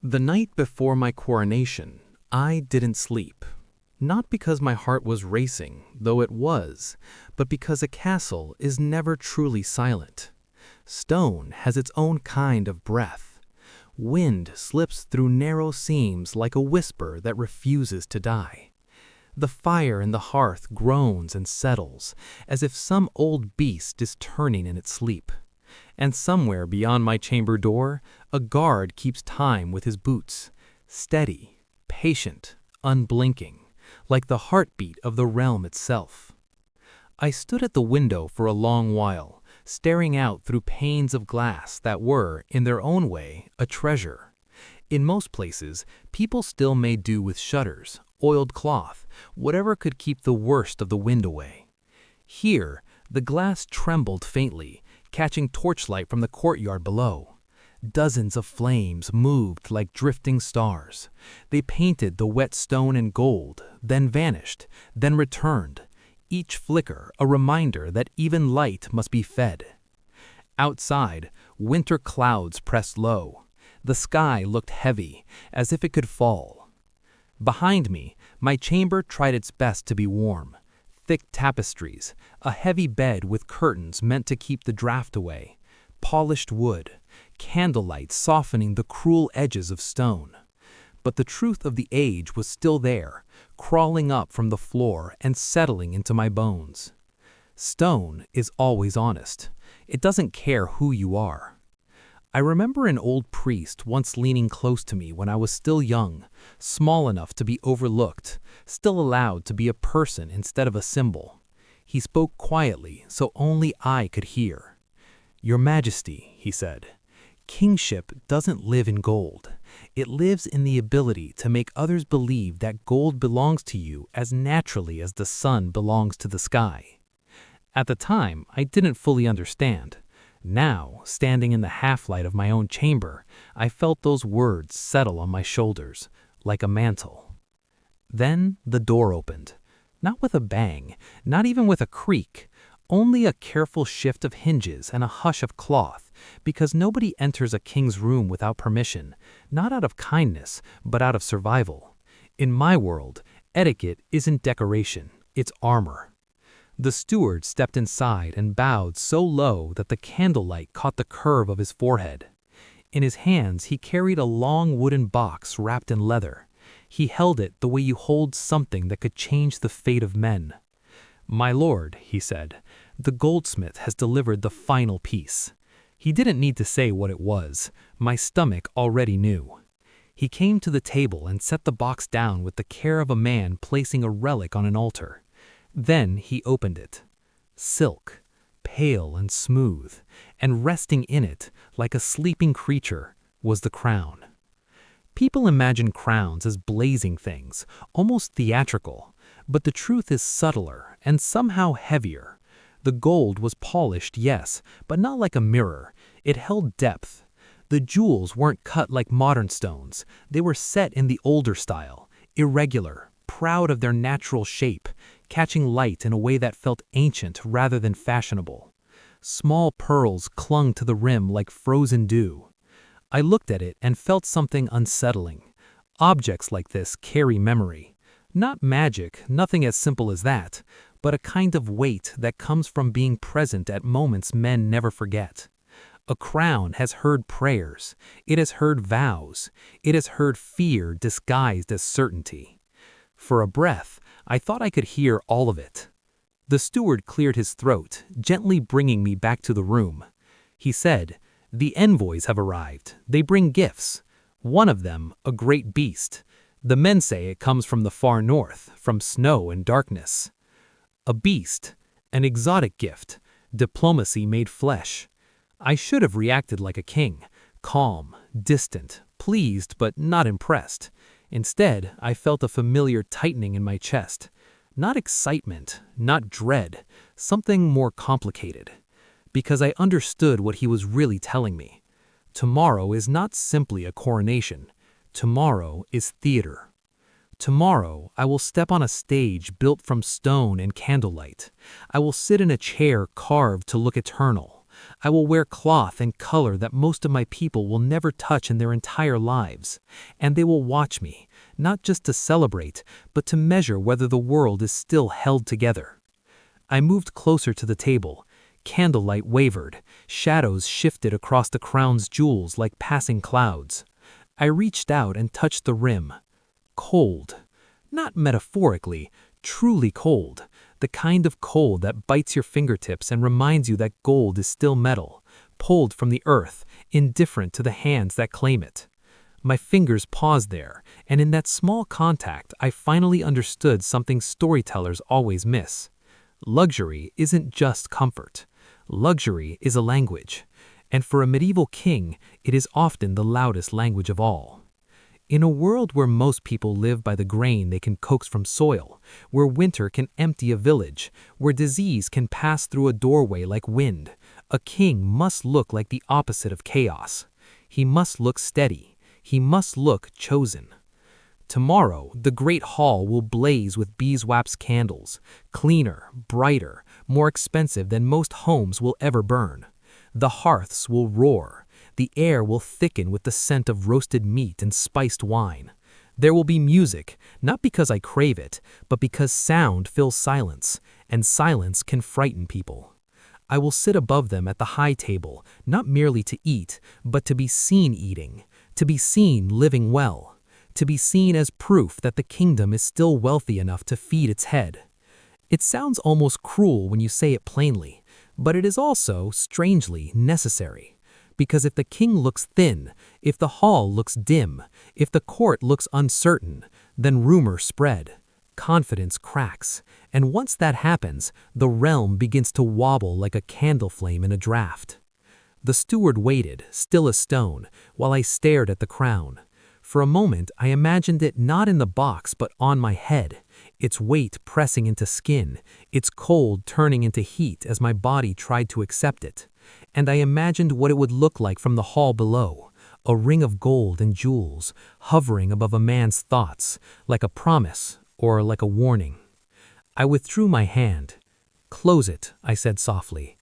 The night before my coronation, I didn't sleep. Not because my heart was racing, though it was, but because a castle is never truly silent. Stone has its own kind of breath. Wind slips through narrow seams like a whisper that refuses to die. The fire in the hearth groans and settles, as if some old beast is turning in its sleep. And somewhere beyond my chamber door, a guard keeps time with his boots, steady, patient, unblinking, like the heartbeat of the realm itself. I stood at the window for a long while, staring out through panes of glass that were, in their own way, a treasure. In most places, people still made do with shutters, oiled cloth, whatever could keep the worst of the wind away. Here, the glass trembled faintly, catching torchlight from the courtyard below. Dozens of flames moved like drifting stars. They painted the wet stone in gold, then vanished, then returned, each flicker a reminder that even light must be fed. Outside, winter clouds pressed low. The sky looked heavy, as if it could fall. Behind me, my chamber tried its best to be warm. Thick tapestries, a heavy bed with curtains meant to keep the draft away, polished wood, candlelight softening the cruel edges of stone. But the truth of the age was still there, crawling up from the floor and settling into my bones. Stone is always honest. It doesn't care who you are. I remember an old priest once leaning close to me when I was still young, small enough to be overlooked, still allowed to be a person instead of a symbol. He spoke quietly, so only I could hear. "Your Majesty," he said, "kingship doesn't live in gold. It lives in the ability to make others believe that gold belongs to you as naturally as the sun belongs to the sky." At the time, I didn't fully understand. Now, standing in the half-light of my own chamber, I felt those words settle on my shoulders, like a mantle. Then the door opened. Not with a bang, not even with a creak, only a careful shift of hinges and a hush of cloth, because nobody enters a king's room without permission, not out of kindness, but out of survival. In my world, etiquette isn't decoration, it's armor. The steward stepped inside and bowed so low that the candlelight caught the curve of his forehead. In his hands he carried a long wooden box wrapped in leather. He held it the way you hold something that could change the fate of men. "My lord," he said, "the goldsmith has delivered the final piece." He didn't need to say what it was. My stomach already knew. He came to the table and set the box down with the care of a man placing a relic on an altar. Then he opened it. Silk, pale and smooth, and resting in it, like a sleeping creature, was the crown. People imagine crowns as blazing things, almost theatrical, but the truth is subtler and somehow heavier. The gold was polished, yes, but not like a mirror. It held depth. The jewels weren't cut like modern stones. They were set in the older style, irregular, proud of their natural shape, catching light in a way that felt ancient rather than fashionable. Small pearls clung to the rim like frozen dew. I looked at it and felt something unsettling. Objects like this carry memory. Not magic, nothing as simple as that, but a kind of weight that comes from being present at moments men never forget. A crown has heard prayers. It has heard vows. It has heard fear disguised as certainty. For a breath, I thought I could hear all of it. The steward cleared his throat, gently bringing me back to the room. He said, "The envoys have arrived. They bring gifts. One of them, a great beast. The men say it comes from the far north, from snow and darkness." A beast, an exotic gift, diplomacy made flesh. I should have reacted like a king, calm, distant, pleased but not impressed. Instead, I felt a familiar tightening in my chest. Not excitement, not dread, something more complicated. Because I understood what he was really telling me. Tomorrow is not simply a coronation. Tomorrow is theater. Tomorrow, I will step on a stage built from stone and candlelight. I will sit in a chair carved to look eternal. I will wear cloth and color that most of my people will never touch in their entire lives. And they will watch me, not just to celebrate, but to measure whether the world is still held together. I moved closer to the table. Candlelight wavered. Shadows shifted across the crown's jewels like passing clouds. I reached out and touched the rim. Cold. Not metaphorically, truly cold. The kind of cold that bites your fingertips and reminds you that gold is still metal, pulled from the earth, indifferent to the hands that claim it. My fingers paused there, and in that small contact, I finally understood something storytellers always miss. Luxury isn't just comfort. Luxury is a language, and for a medieval king, it is often the loudest language of all. In a world where most people live by the grain they can coax from soil, where winter can empty a village, where disease can pass through a doorway like wind, a king must look like the opposite of chaos. He must look steady. He must look chosen. Tomorrow, the great hall will blaze with beeswax candles, cleaner, brighter, more expensive than most homes will ever burn. The hearths will roar. The air will thicken with the scent of roasted meat and spiced wine. There will be music, not because I crave it, but because sound fills silence, and silence can frighten people. I will sit above them at the high table, not merely to eat, but to be seen eating, to be seen living well, to be seen as proof that the kingdom is still wealthy enough to feed its head. It sounds almost cruel when you say it plainly, but it is also, strangely, necessary. Because if the king looks thin, if the hall looks dim, if the court looks uncertain, then rumor spread, confidence cracks, and once that happens, the realm begins to wobble like a candle flame in a draft. The steward waited, still as stone, while I stared at the crown. For a moment, I imagined it not in the box but on my head, its weight pressing into skin, its cold turning into heat as my body tried to accept it. And I imagined what it would look like from the hall below, a ring of gold and jewels, hovering above a man's thoughts, like a promise or like a warning. I withdrew my hand. "Close it," I said softly.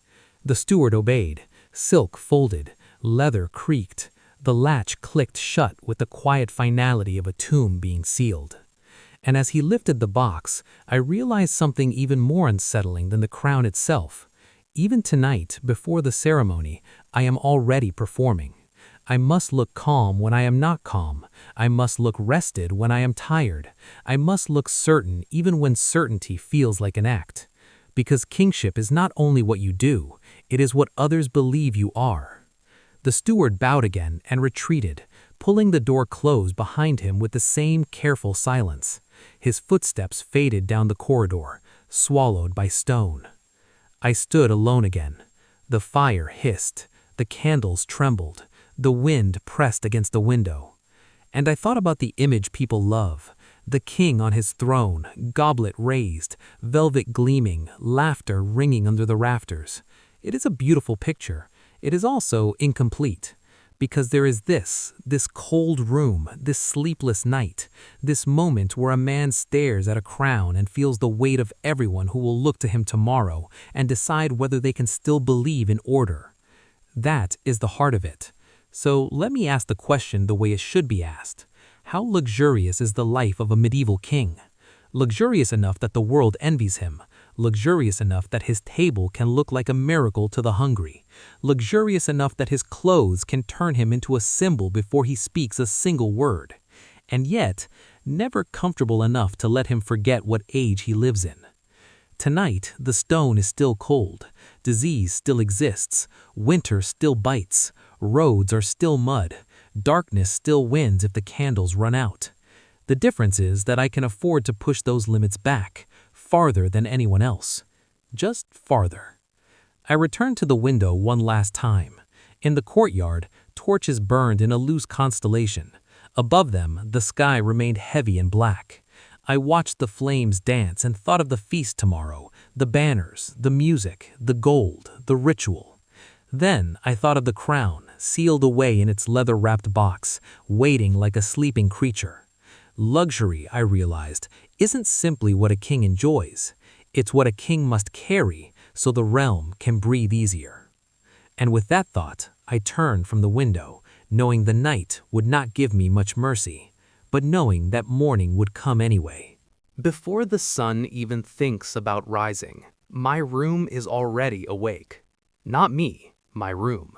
The steward obeyed. Silk folded, leather creaked. The latch clicked shut with the quiet finality of a tomb being sealed. And as he lifted the box, I realized something even more unsettling than the crown itself. Even tonight, before the ceremony, I am already performing. I must look calm when I am not calm. I must look rested when I am tired. I must look certain even when certainty feels like an act. Because kingship is not only what you do, it is what others believe you are. The steward bowed again and retreated, pulling the door closed behind him with the same careful silence. His footsteps faded down the corridor, swallowed by stone. I stood alone again. The fire hissed, the candles trembled, the wind pressed against the window. And I thought about the image people love, the king on his throne, goblet raised, velvet gleaming, laughter ringing under the rafters. It is a beautiful picture. It is also incomplete. Because there is this cold room, this sleepless night, this moment where a man stares at a crown and feels the weight of everyone who will look to him tomorrow and decide whether they can still believe in order. That is the heart of it. So let me ask the question the way it should be asked. How luxurious is the life of a medieval king? Luxurious enough that the world envies him. Luxurious enough that his table can look like a miracle to the hungry. Luxurious enough that his clothes can turn him into a symbol before he speaks a single word. And yet, never comfortable enough to let him forget what age he lives in. Tonight, the stone is still cold. Disease still exists. Winter still bites. Roads are still mud. Darkness still wins if the candles run out. The difference is that I can afford to push those limits back, farther than anyone else. Just farther. I returned to the window one last time. In the courtyard, torches burned in a loose constellation. Above them, the sky remained heavy and black. I watched the flames dance and thought of the feast tomorrow, the banners, the music, the gold, the ritual. Then I thought of the crown, sealed away in its leather-wrapped box, waiting like a sleeping creature. Luxury, I realized, isn't simply what a king enjoys. It's what a king must carry so the realm can breathe easier. And with that thought, I turned from the window, knowing the night would not give me much mercy, but knowing that morning would come anyway. Before the sun even thinks about rising, my room is already awake. Not me, my room.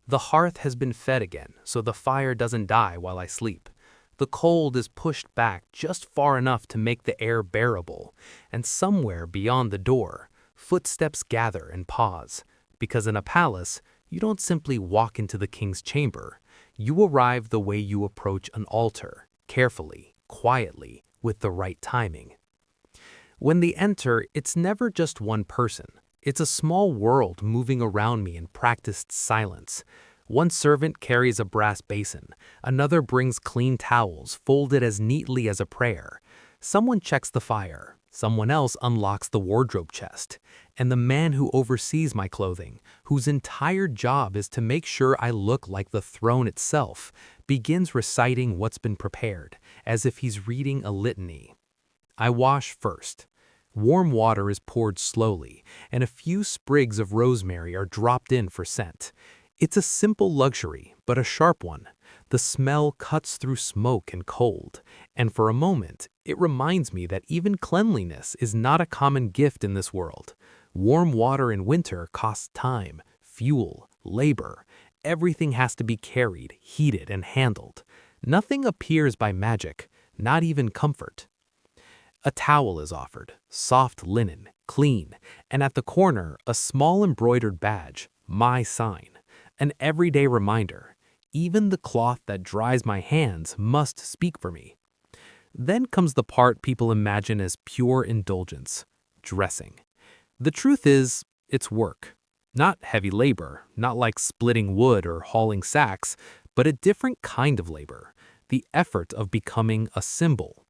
The hearth has been fed again, so the fire doesn't die while I sleep. The cold is pushed back just far enough to make the air bearable, and somewhere beyond the door, footsteps gather and pause. Because in a palace, you don't simply walk into the king's chamber. You arrive the way you approach an altar, carefully, quietly, with the right timing. When they enter, it's never just one person. It's a small world moving around me in practiced silence. One servant carries a brass basin, another brings clean towels folded as neatly as a prayer. Someone checks the fire, someone else unlocks the wardrobe chest, and the man who oversees my clothing, whose entire job is to make sure I look like the throne itself, begins reciting what's been prepared, as if he's reading a litany. I wash first. Warm water is poured slowly, and a few sprigs of rosemary are dropped in for scent. It's a simple luxury, but a sharp one. The smell cuts through smoke and cold, and for a moment, it reminds me that even cleanliness is not a common gift in this world. Warm water in winter costs time, fuel, labor. Everything has to be carried, heated, and handled. Nothing appears by magic, not even comfort. A towel is offered, soft linen, clean, and at the corner, a small embroidered badge, my sign. An everyday reminder, even the cloth that dries my hands must speak for me. Then comes the part people imagine as pure indulgence, dressing. The truth is, it's work. Not heavy labor, not like splitting wood or hauling sacks, but a different kind of labor, the effort of becoming a symbol.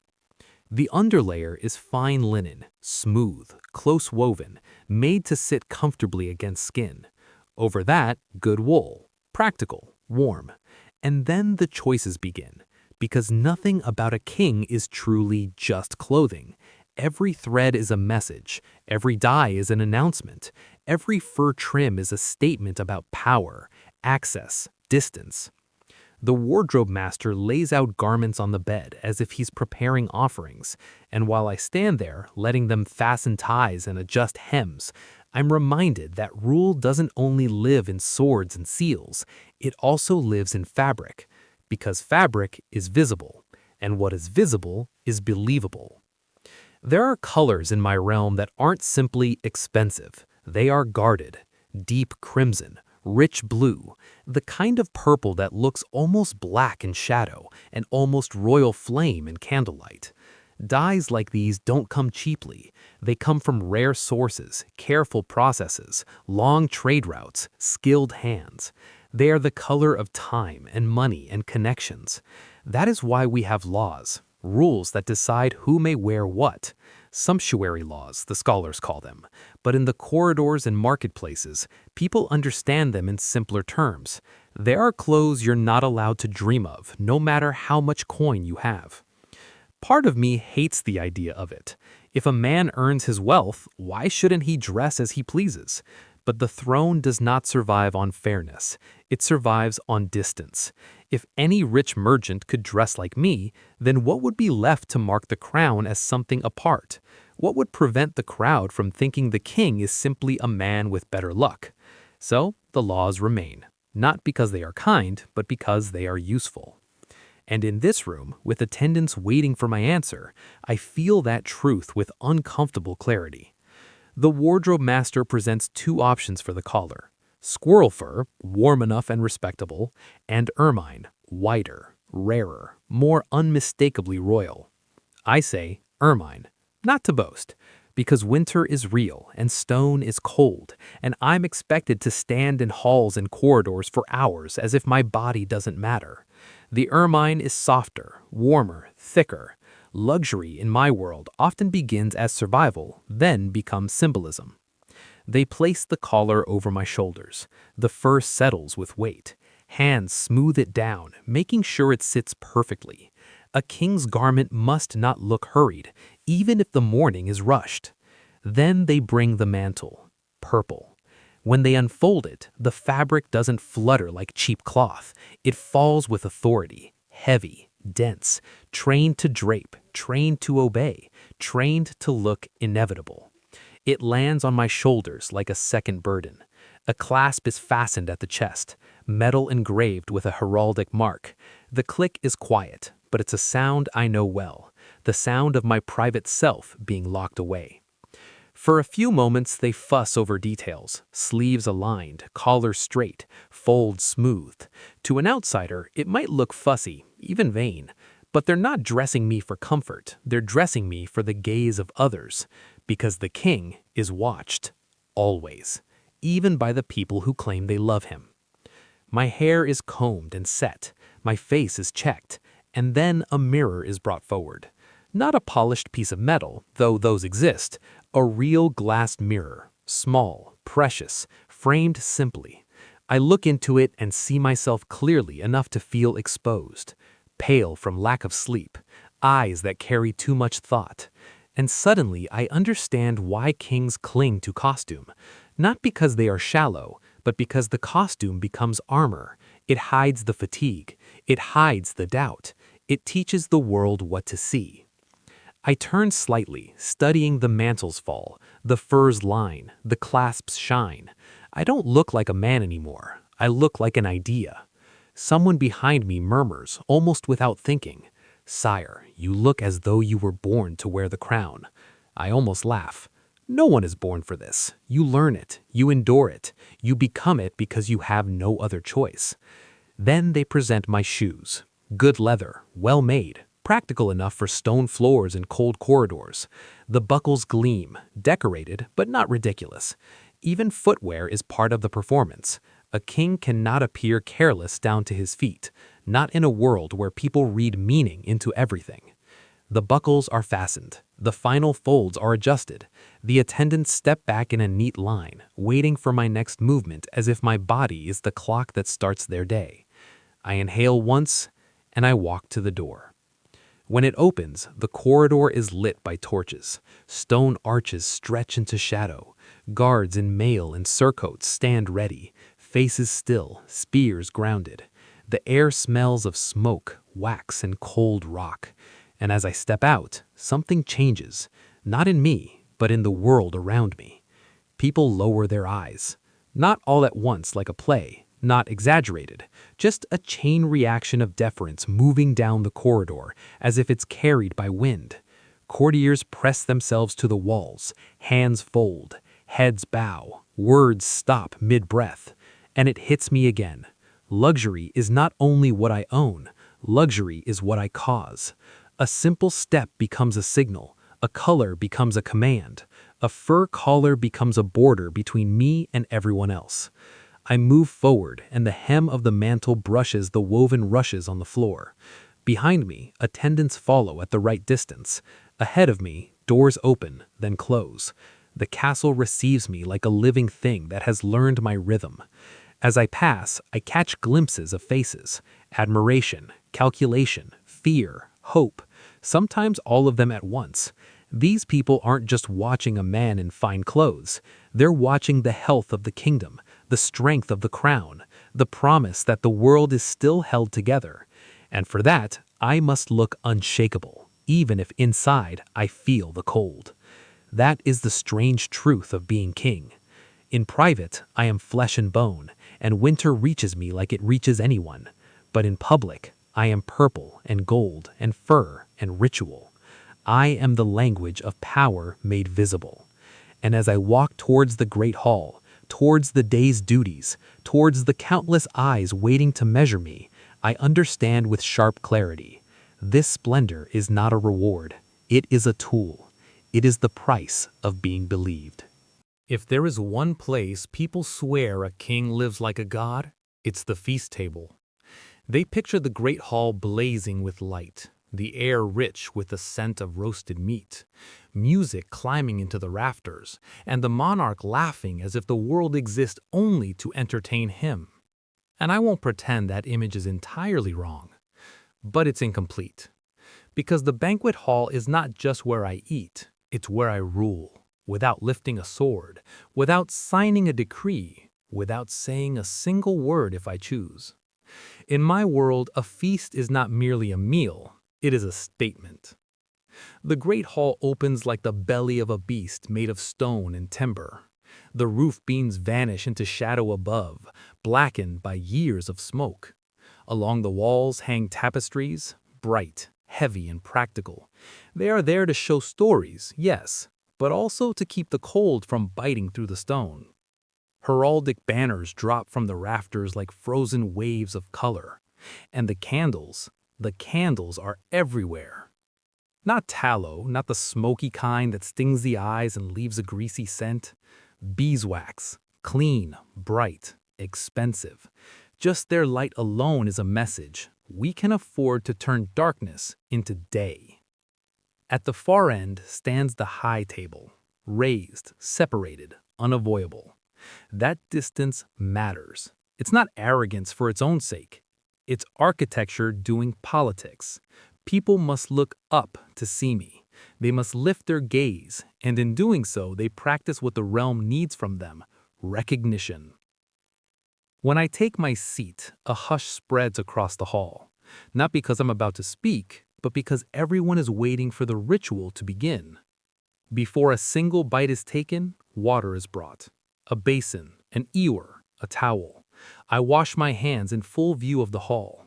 The underlayer is fine linen, smooth, close woven, made to sit comfortably against skin. Over that, good wool, practical, warm. And then the choices begin, because nothing about a king is truly just clothing. Every thread is a message, every dye is an announcement, every fur trim is a statement about power, access, distance. The wardrobe master lays out garments on the bed as if he's preparing offerings, and while I stand there, letting them fasten ties and adjust hems, I'm reminded that rule doesn't only live in swords and seals, it also lives in fabric, because fabric is visible, and what is visible is believable. There are colors in my realm that aren't simply expensive, they are guarded, deep crimson, rich blue, the kind of purple that looks almost black in shadow and almost royal flame in candlelight. Dyes like these don't come cheaply. They come from rare sources, careful processes, long trade routes, skilled hands. They are the color of time and money and connections. That is why we have laws, rules that decide who may wear what. Sumptuary laws, the scholars call them. But in the corridors and marketplaces, people understand them in simpler terms. There are clothes you're not allowed to dream of, no matter how much coin you have. Part of me hates the idea of it. If a man earns his wealth, why shouldn't he dress as he pleases? But the throne does not survive on fairness. It survives on distance. If any rich merchant could dress like me, then what would be left to mark the crown as something apart? What would prevent the crowd from thinking the king is simply a man with better luck? So the laws remain, not because they are kind, but because they are useful. And in this room, with attendants waiting for my answer, I feel that truth with uncomfortable clarity. The wardrobe master presents two options for the collar: squirrel fur, warm enough and respectable, and ermine, whiter, rarer, more unmistakably royal. I say ermine, not to boast, because winter is real and stone is cold, and I'm expected to stand in halls and corridors for hours as if my body doesn't matter. The ermine is softer, warmer, thicker. Luxury in my world often begins as survival, then becomes symbolism. They place the collar over my shoulders. The fur settles with weight. Hands smooth it down, making sure it sits perfectly. A king's garment must not look hurried, even if the morning is rushed. Then they bring the mantle, purple. When they unfold it, the fabric doesn't flutter like cheap cloth. It falls with authority, heavy, dense, trained to drape, trained to obey, trained to look inevitable. It lands on my shoulders like a second burden. A clasp is fastened at the chest, metal engraved with a heraldic mark. The click is quiet, but it's a sound I know well, the sound of my private self being locked away. For a few moments they fuss over details, sleeves aligned, collar straight, folds smoothed. To an outsider, it might look fussy, even vain, but they're not dressing me for comfort, they're dressing me for the gaze of others, because the king is watched, always, even by the people who claim they love him. My hair is combed and set, my face is checked, and then a mirror is brought forward. Not a polished piece of metal, though those exist, a real glass mirror, small, precious, framed simply. I look into it and see myself clearly enough to feel exposed, pale from lack of sleep, eyes that carry too much thought. And suddenly I understand why kings cling to costume, not because they are shallow, but because the costume becomes armor. It hides the fatigue, it hides the doubt, it teaches the world what to see. I turn slightly, studying the mantles fall, the furs line, the clasps shine. I don't look like a man anymore. I look like an idea. Someone behind me murmurs, almost without thinking, "Sire, you look as though you were born to wear the crown." I almost laugh. No one is born for this. You learn it, you endure it, you become it because you have no other choice. Then they present my shoes. Good leather, well made, practical enough for stone floors and cold corridors. The buckles gleam, decorated but not ridiculous. Even footwear is part of the performance. A king cannot appear careless down to his feet, not in a world where people read meaning into everything. The buckles are fastened, the final folds are adjusted. The attendants step back in a neat line, waiting for my next movement as if my body is the clock that starts their day. I inhale once, and I walk to the door. When it opens, the corridor is lit by torches. Stone arches stretch into shadow. Guards in mail and surcoats stand ready, faces still, spears grounded. The air smells of smoke, wax, and cold rock. And as I step out, something changes, not in me, but in the world around me. People lower their eyes. Not all at once like a play, not exaggerated, just a chain reaction of deference moving down the corridor as if it's carried by wind. Courtiers press themselves to the walls, hands fold, heads bow, words stop mid-breath. And it hits me again. Luxury is not only what I own, luxury is what I cause. A simple step becomes a signal, a color becomes a command, a fur collar becomes a border between me and everyone else. I move forward, and the hem of the mantle brushes the woven rushes on the floor. Behind me, attendants follow at the right distance. Ahead of me, doors open, then close. The castle receives me like a living thing that has learned my rhythm. As I pass, I catch glimpses of faces, admiration, calculation, fear, hope, sometimes all of them at once. These people aren't just watching a man in fine clothes. They're watching the health of the kingdom, the strength of the crown, the promise that the world is still held together. And for that, I must look unshakable, even if inside I feel the cold. That is the strange truth of being king. In private, I am flesh and bone, and winter reaches me like it reaches anyone. But in public, I am purple and gold and fur and ritual. I am the language of power made visible. And as I walk towards the great hall, towards the day's duties, towards the countless eyes waiting to measure me, I understand with sharp clarity. This splendor is not a reward. It is a tool. It is the price of being believed. If there is one place people swear a king lives like a god, it's the feast table. They picture the great hall blazing with light, the air rich with the scent of roasted meat, music climbing into the rafters, and the monarch laughing as if the world exists only to entertain him. And I won't pretend that image is entirely wrong, but it's incomplete. Because the banquet hall is not just where I eat, it's where I rule. without lifting a sword, without signing a decree, without saying a single word if I choose. In my world, a feast is not merely a meal, it is a statement. The great hall opens like the belly of a beast made of stone and timber. The roof beams vanish into shadow above, blackened by years of smoke. Along the walls hang tapestries, bright, heavy, and practical. They are there to show stories, yes, but also to keep the cold from biting through the stone. Heraldic banners drop from the rafters like frozen waves of color. And the candles are everywhere. Not tallow, not the smoky kind that stings the eyes and leaves a greasy scent. Beeswax, clean, bright, expensive. Just their light alone is a message. We can afford to turn darkness into day. At the far end stands the high table, raised, separated, unavoidable. That distance matters. It's not arrogance for its own sake. It's architecture doing politics. People must look up to see me. They must lift their gaze, and in doing so, they practice what the realm needs from them: recognition. When I take my seat, a hush spreads across the hall. Not because I'm about to speak, but because everyone is waiting for the ritual to begin. Before a single bite is taken, water is brought. A basin, an ewer, a towel. I wash my hands in full view of the hall.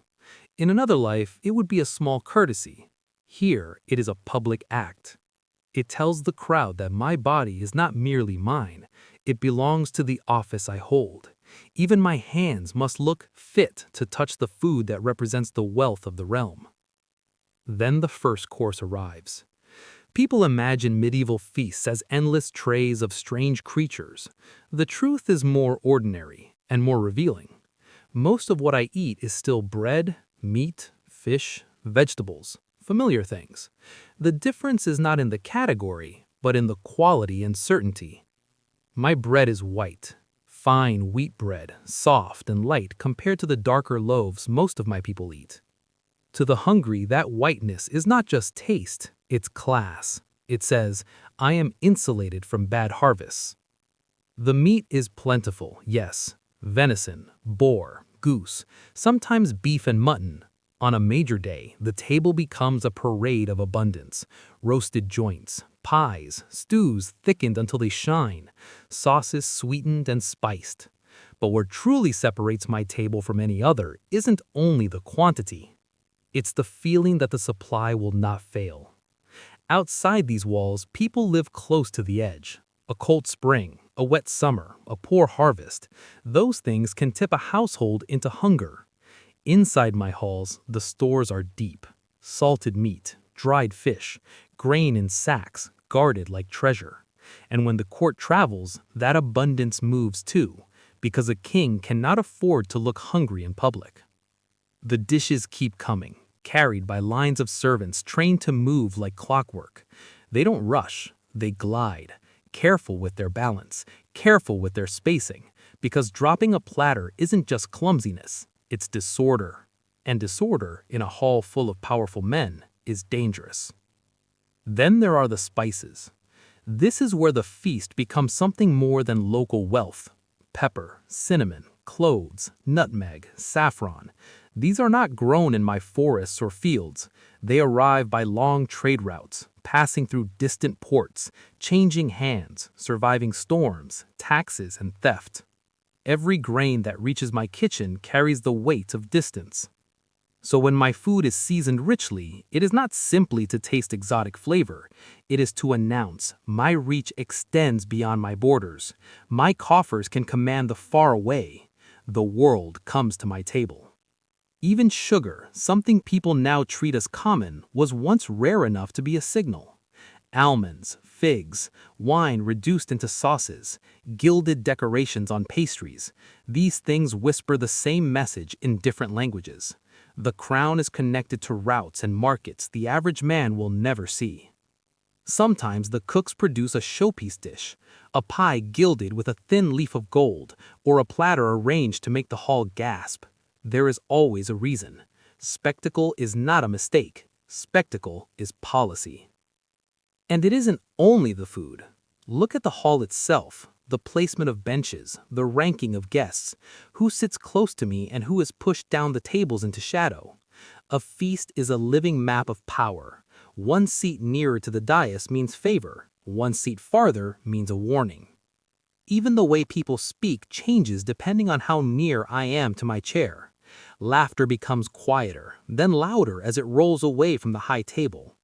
In another life, it would be a small courtesy. Here, it is a public act. It tells the crowd that my body is not merely mine. It belongs to the office I hold. Even my hands must look fit to touch the food that represents the wealth of the realm. Then the first course arrives. People imagine medieval feasts as endless trays of strange creatures. The truth is more ordinary and more revealing. Most of what I eat is still bread, meat, fish, vegetables, familiar things. The difference is not in the category, but in the quality and certainty. My bread is white, fine wheat bread, soft and light compared to the darker loaves most of my people eat. To the hungry, that whiteness is not just taste, it's class. It says, I am insulated from bad harvests. The meat is plentiful, yes. Venison, boar, goose, sometimes beef and mutton. On a major day, the table becomes a parade of abundance. Roasted joints, pies, stews thickened until they shine, sauces sweetened and spiced. But what truly separates my table from any other isn't only the quantity. It's the feeling that the supply will not fail. Outside these walls, people live close to the edge. A cold spring, a wet summer, a poor harvest, those things can tip a household into hunger. Inside my halls, the stores are deep. Salted meat, dried fish, grain in sacks, guarded like treasure. And when the court travels, that abundance moves too, because a king cannot afford to look hungry in public. The dishes keep coming, carried by lines of servants trained to move like clockwork. They don't rush, they glide, careful with their balance, careful with their spacing, because dropping a platter isn't just clumsiness, it's disorder. And disorder, in a hall full of powerful men, is dangerous. Then there are the spices. This is where the feast becomes something more than local wealth. Pepper, cinnamon, cloves, nutmeg, saffron. These are not grown in my forests or fields. They arrive by long trade routes, passing through distant ports, changing hands, surviving storms, taxes, and theft. Every grain that reaches my kitchen carries the weight of distance. So when my food is seasoned richly, it is not simply to taste exotic flavor. It is to announce my reach extends beyond my borders. My coffers can command the far away. The world comes to my table. Even sugar, something people now treat as common, was once rare enough to be a signal. Almonds, figs, wine reduced into sauces, gilded decorations on pastries. These things whisper the same message in different languages. The crown is connected to routes and markets the average man will never see. Sometimes the cooks produce a showpiece dish, a pie gilded with a thin leaf of gold, or a platter arranged to make the hall gasp. There is always a reason. Spectacle is not a mistake. Spectacle is policy. And it isn't only the food. Look at the hall itself, the placement of benches, the ranking of guests, who sits close to me and who is pushed down the tables into shadow. A feast is a living map of power. One seat nearer to the dais means favor, one seat farther means a warning. Even the way people speak changes depending on how near I am to my chair. Laughter becomes quieter, then louder as it rolls away from the high table.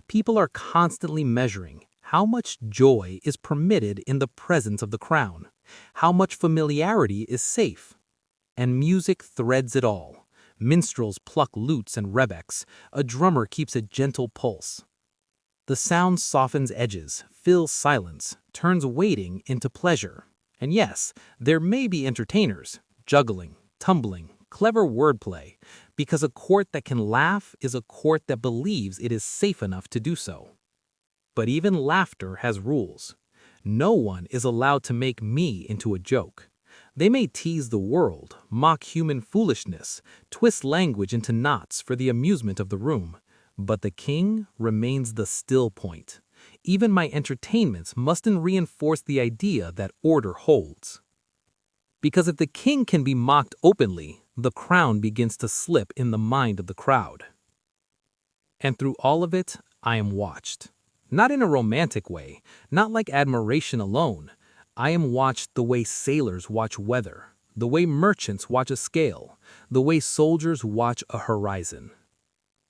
People are constantly measuring how much joy is permitted in the presence of the crown, how much familiarity is safe. And music threads it all. Minstrels pluck lutes and rebecks, a drummer keeps a gentle pulse. The sound softens edges, fills silence, turns waiting into pleasure. And yes, there may be entertainers, juggling, tumbling, clever wordplay, because a court that can laugh is a court that believes it is safe enough to do so. But even laughter has rules. No one is allowed to make me into a joke. They may tease the world, mock human foolishness, twist language into knots for the amusement of the room. But the king remains the still point. Even my entertainments mustn't reinforce the idea that order holds. Because if the king can be mocked openly, the crown begins to slip in the mind of the crowd. And through all of it, I am watched. Not in a romantic way, not like admiration alone. I am watched the way sailors watch weather, the way merchants watch a scale, the way soldiers watch a horizon.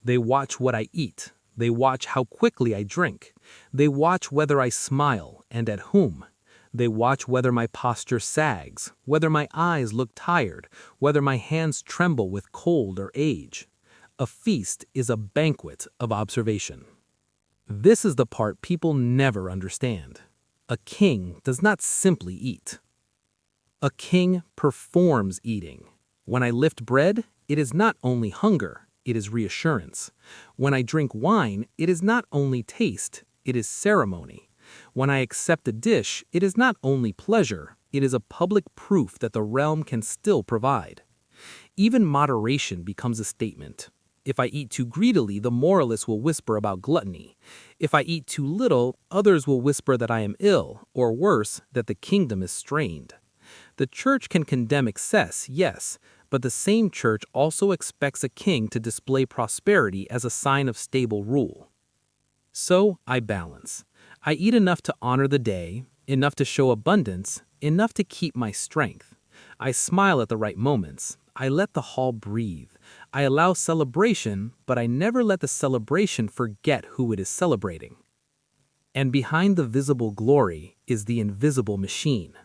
They watch what I eat. They watch how quickly I drink. They watch whether I smile and at whom. They watch whether my posture sags, whether my eyes look tired, whether my hands tremble with cold or age. A feast is a banquet of observation. This is the part people never understand. A king does not simply eat. A king performs eating. When I lift bread, it is not only hunger, it is reassurance. When I drink wine, it is not only taste, it is ceremony. When I accept a dish, it is not only pleasure, it is a public proof that the realm can still provide. Even moderation becomes a statement. If I eat too greedily, the moralists will whisper about gluttony. If I eat too little, others will whisper that I am ill, or worse, that the kingdom is strained. The church can condemn excess, yes, but the same church also expects a king to display prosperity as a sign of stable rule. So I balance. I eat enough to honor the day, enough to show abundance, enough to keep my strength. I smile at the right moments. I let the hall breathe. I allow celebration, but I never let the celebration forget who it is celebrating. And behind the visible glory is the invisible machine.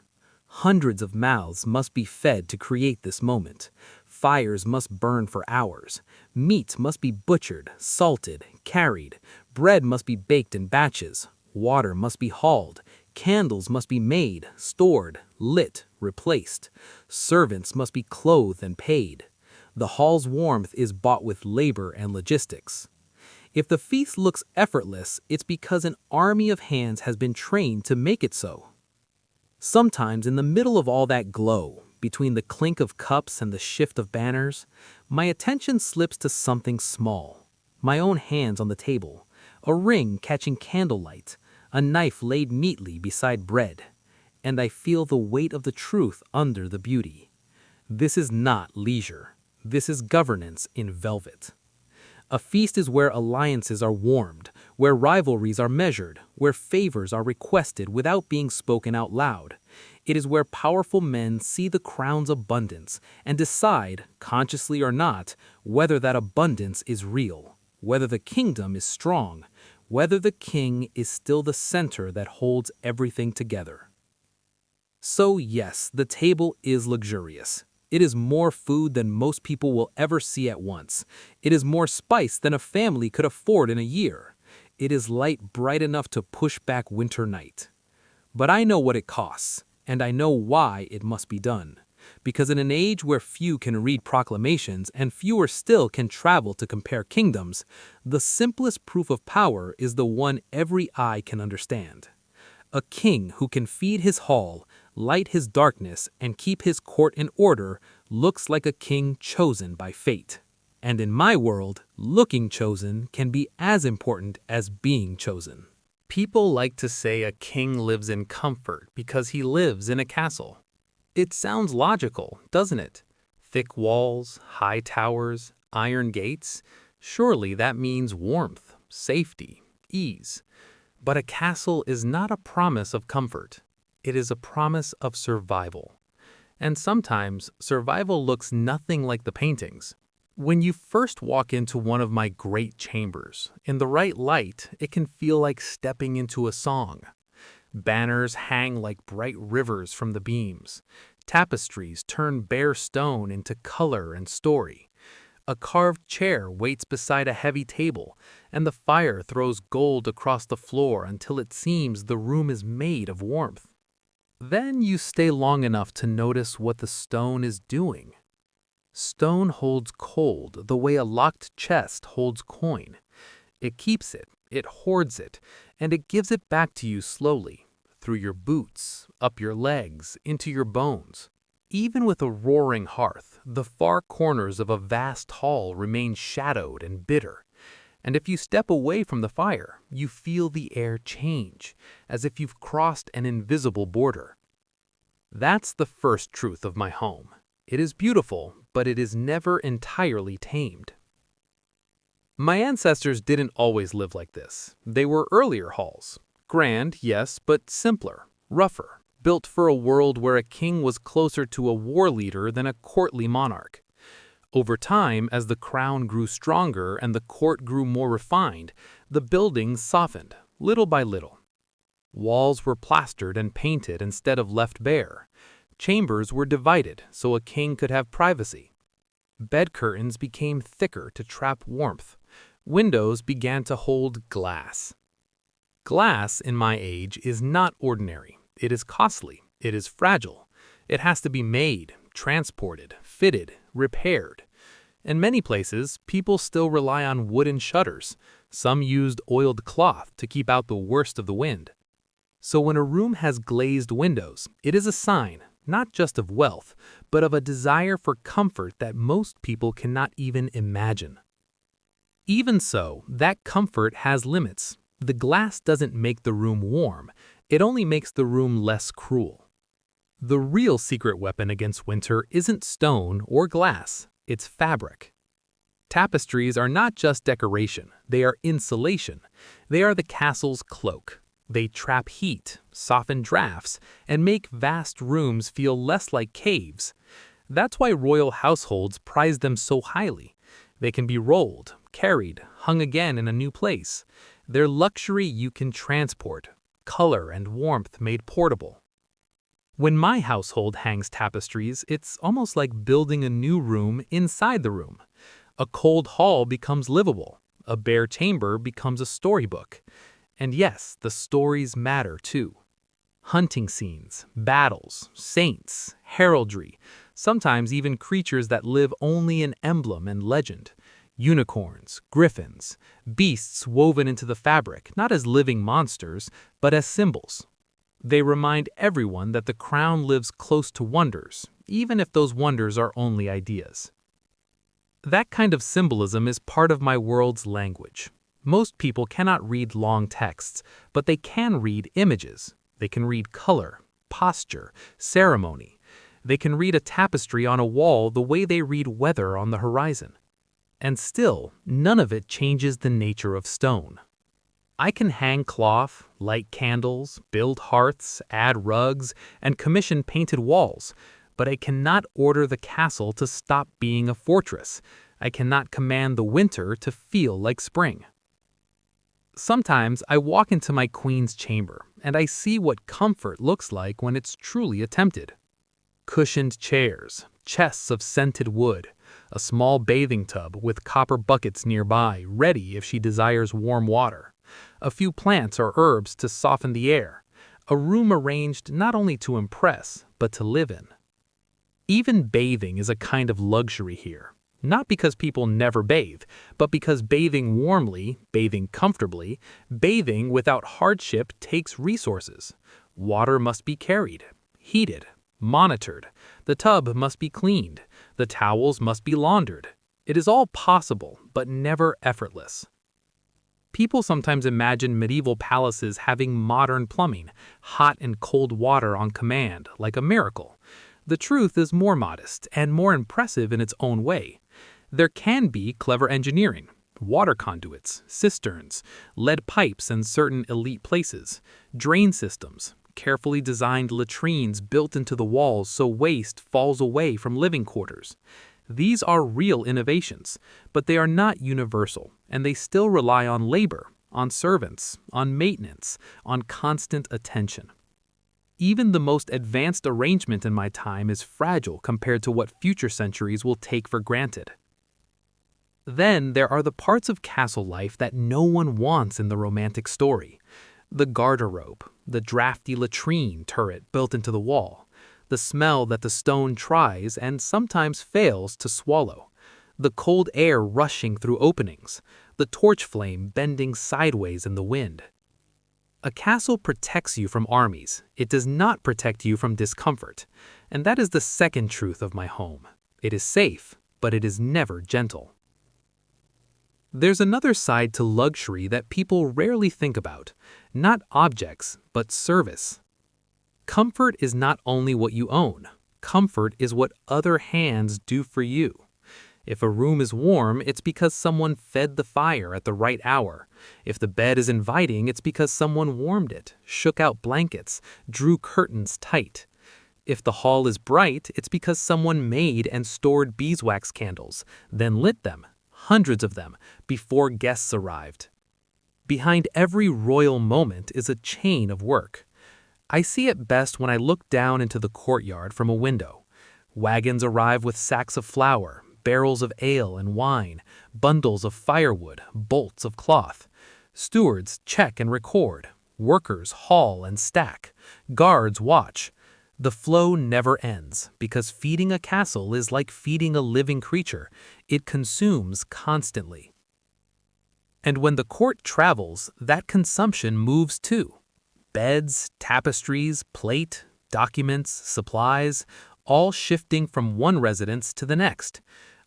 Hundreds of mouths must be fed to create this moment. Fires must burn for hours. Meat must be butchered, salted, carried. Bread must be baked in batches. Water must be hauled. Candles must be made, stored, lit, replaced. Servants must be clothed and paid. The hall's warmth is bought with labor and logistics. If the feast looks effortless, it's because an army of hands has been trained to make it so. Sometimes in the middle of all that glow, between the clink of cups and the shift of banners, my attention slips to something small. My own hands on the table, a ring catching candlelight, a knife laid neatly beside bread, and I feel the weight of the truth under the beauty. This is not leisure. This is governance in velvet. A feast is where alliances are warmed, where rivalries are measured, where favors are requested without being spoken out loud. It is where powerful men see the crown's abundance and decide, consciously or not, whether that abundance is real, whether the kingdom is strong, whether the king is still the center that holds everything together. So yes, the table is luxurious. It is more food than most people will ever see at once. It is more spice than a family could afford in a year. It is light bright enough to push back winter night. But I know what it costs, and I know why it must be done. Because in an age where few can read proclamations and fewer still can travel to compare kingdoms, the simplest proof of power is the one every eye can understand. A king who can feed his hall, light his darkness, and keep his court in order looks like a king chosen by fate. And in my world, looking chosen can be as important as being chosen. People like to say a king lives in comfort because he lives in a castle. It sounds logical, doesn't it? Thick walls, high towers, iron gates. Surely that means warmth, safety, ease. But a castle is not a promise of comfort. It is a promise of survival. And sometimes survival looks nothing like the paintings. When you first walk into one of my great chambers, in the right light, it can feel like stepping into a song. Banners hang like bright rivers from the beams. Tapestries turn bare stone into color and story. A carved chair waits beside a heavy table, and the fire throws gold across the floor until it seems the room is made of warmth. Then you stay long enough to notice what the stone is doing. Stone holds cold the way a locked chest holds coin. It keeps it, it hoards it, and it gives it back to you slowly, through your boots, up your legs, into your bones. Even with a roaring hearth, the far corners of a vast hall remain shadowed and bitter. And if you step away from the fire, you feel the air change, as if you've crossed an invisible border. That's the first truth of my home. It is beautiful, but it is never entirely tamed. My ancestors didn't always live like this. They were earlier halls. Grand, yes, but simpler, rougher, built for a world where a king was closer to a war leader than a courtly monarch. Over time, as the crown grew stronger and the court grew more refined, the buildings softened, little by little. Walls were plastered and painted instead of left bare. Chambers were divided so a king could have privacy. Bed curtains became thicker to trap warmth. Windows began to hold glass. Glass, in my age, is not ordinary. It is costly. It is fragile. It has to be made, transported, fitted, repaired. In many places, people still rely on wooden shutters. Some used oiled cloth to keep out the worst of the wind. So when a room has glazed windows, it is a sign, not just of wealth, but of a desire for comfort that most people cannot even imagine. Even so, that comfort has limits. The glass doesn't make the room warm, it only makes the room less cruel. The real secret weapon against winter isn't stone or glass, it's fabric. Tapestries are not just decoration, they are insulation. They are the castle's cloak. They trap heat, soften drafts, and make vast rooms feel less like caves. That's why royal households prize them so highly. They can be rolled, carried, hung again in a new place. They're luxury you can transport, color and warmth made portable. When my household hangs tapestries, it's almost like building a new room inside the room. A cold hall becomes livable. A bare chamber becomes a storybook. And yes, the stories matter too. Hunting scenes, battles, saints, heraldry, sometimes even creatures that live only in emblem and legend. Unicorns, griffins, beasts woven into the fabric, not as living monsters, but as symbols. They remind everyone that the crown lives close to wonders, even if those wonders are only ideas. That kind of symbolism is part of my world's language. Most people cannot read long texts, but they can read images. They can read color, posture, ceremony. They can read a tapestry on a wall the way they read weather on the horizon. And still, none of it changes the nature of stone. I can hang cloth, light candles, build hearths, add rugs, and commission painted walls, but I cannot order the castle to stop being a fortress. I cannot command the winter to feel like spring. Sometimes I walk into my queen's chamber, and I see what comfort looks like when it's truly attempted. Cushioned chairs, chests of scented wood, a small bathing tub with copper buckets nearby, ready if she desires warm water, a few plants or herbs to soften the air, a room arranged not only to impress, but to live in. Even bathing is a kind of luxury here. Not because people never bathe, but because bathing warmly, bathing comfortably, bathing without hardship takes resources. Water must be carried, heated, monitored. The tub must be cleaned. The towels must be laundered. It is all possible, but never effortless. People sometimes imagine medieval palaces having modern plumbing, hot and cold water on command, like a miracle. The truth is more modest and more impressive in its own way. There can be clever engineering, water conduits, cisterns, lead pipes in certain elite places, drain systems, carefully designed latrines built into the walls so waste falls away from living quarters. These are real innovations, but they are not universal, and they still rely on labor, on servants, on maintenance, on constant attention. Even the most advanced arrangement in my time is fragile compared to what future centuries will take for granted. Then there are the parts of castle life that no one wants in the romantic story. The garderobe, the drafty latrine turret built into the wall, the smell that the stone tries and sometimes fails to swallow, the cold air rushing through openings, the torch flame bending sideways in the wind. A castle protects you from armies. It does not protect you from discomfort. And that is the second truth of my home. It is safe, but it is never gentle. There's another side to luxury that people rarely think about. Not objects, but service. Comfort is not only what you own. Comfort is what other hands do for you. If a room is warm, it's because someone fed the fire at the right hour. If the bed is inviting, it's because someone warmed it, shook out blankets, drew curtains tight. If the hall is bright, it's because someone made and stored beeswax candles, then lit them, hundreds of them, before guests arrived. Behind every royal moment is a chain of work. I see it best when I look down into the courtyard from a window. Wagons arrive with sacks of flour, barrels of ale and wine, bundles of firewood, bolts of cloth. Stewards check and record. Workers haul and stack. Guards watch. The flow never ends, because feeding a castle is like feeding a living creature. It consumes constantly. And when the court travels, that consumption moves too. Beds, tapestries, plate, documents, supplies, all shifting from one residence to the next.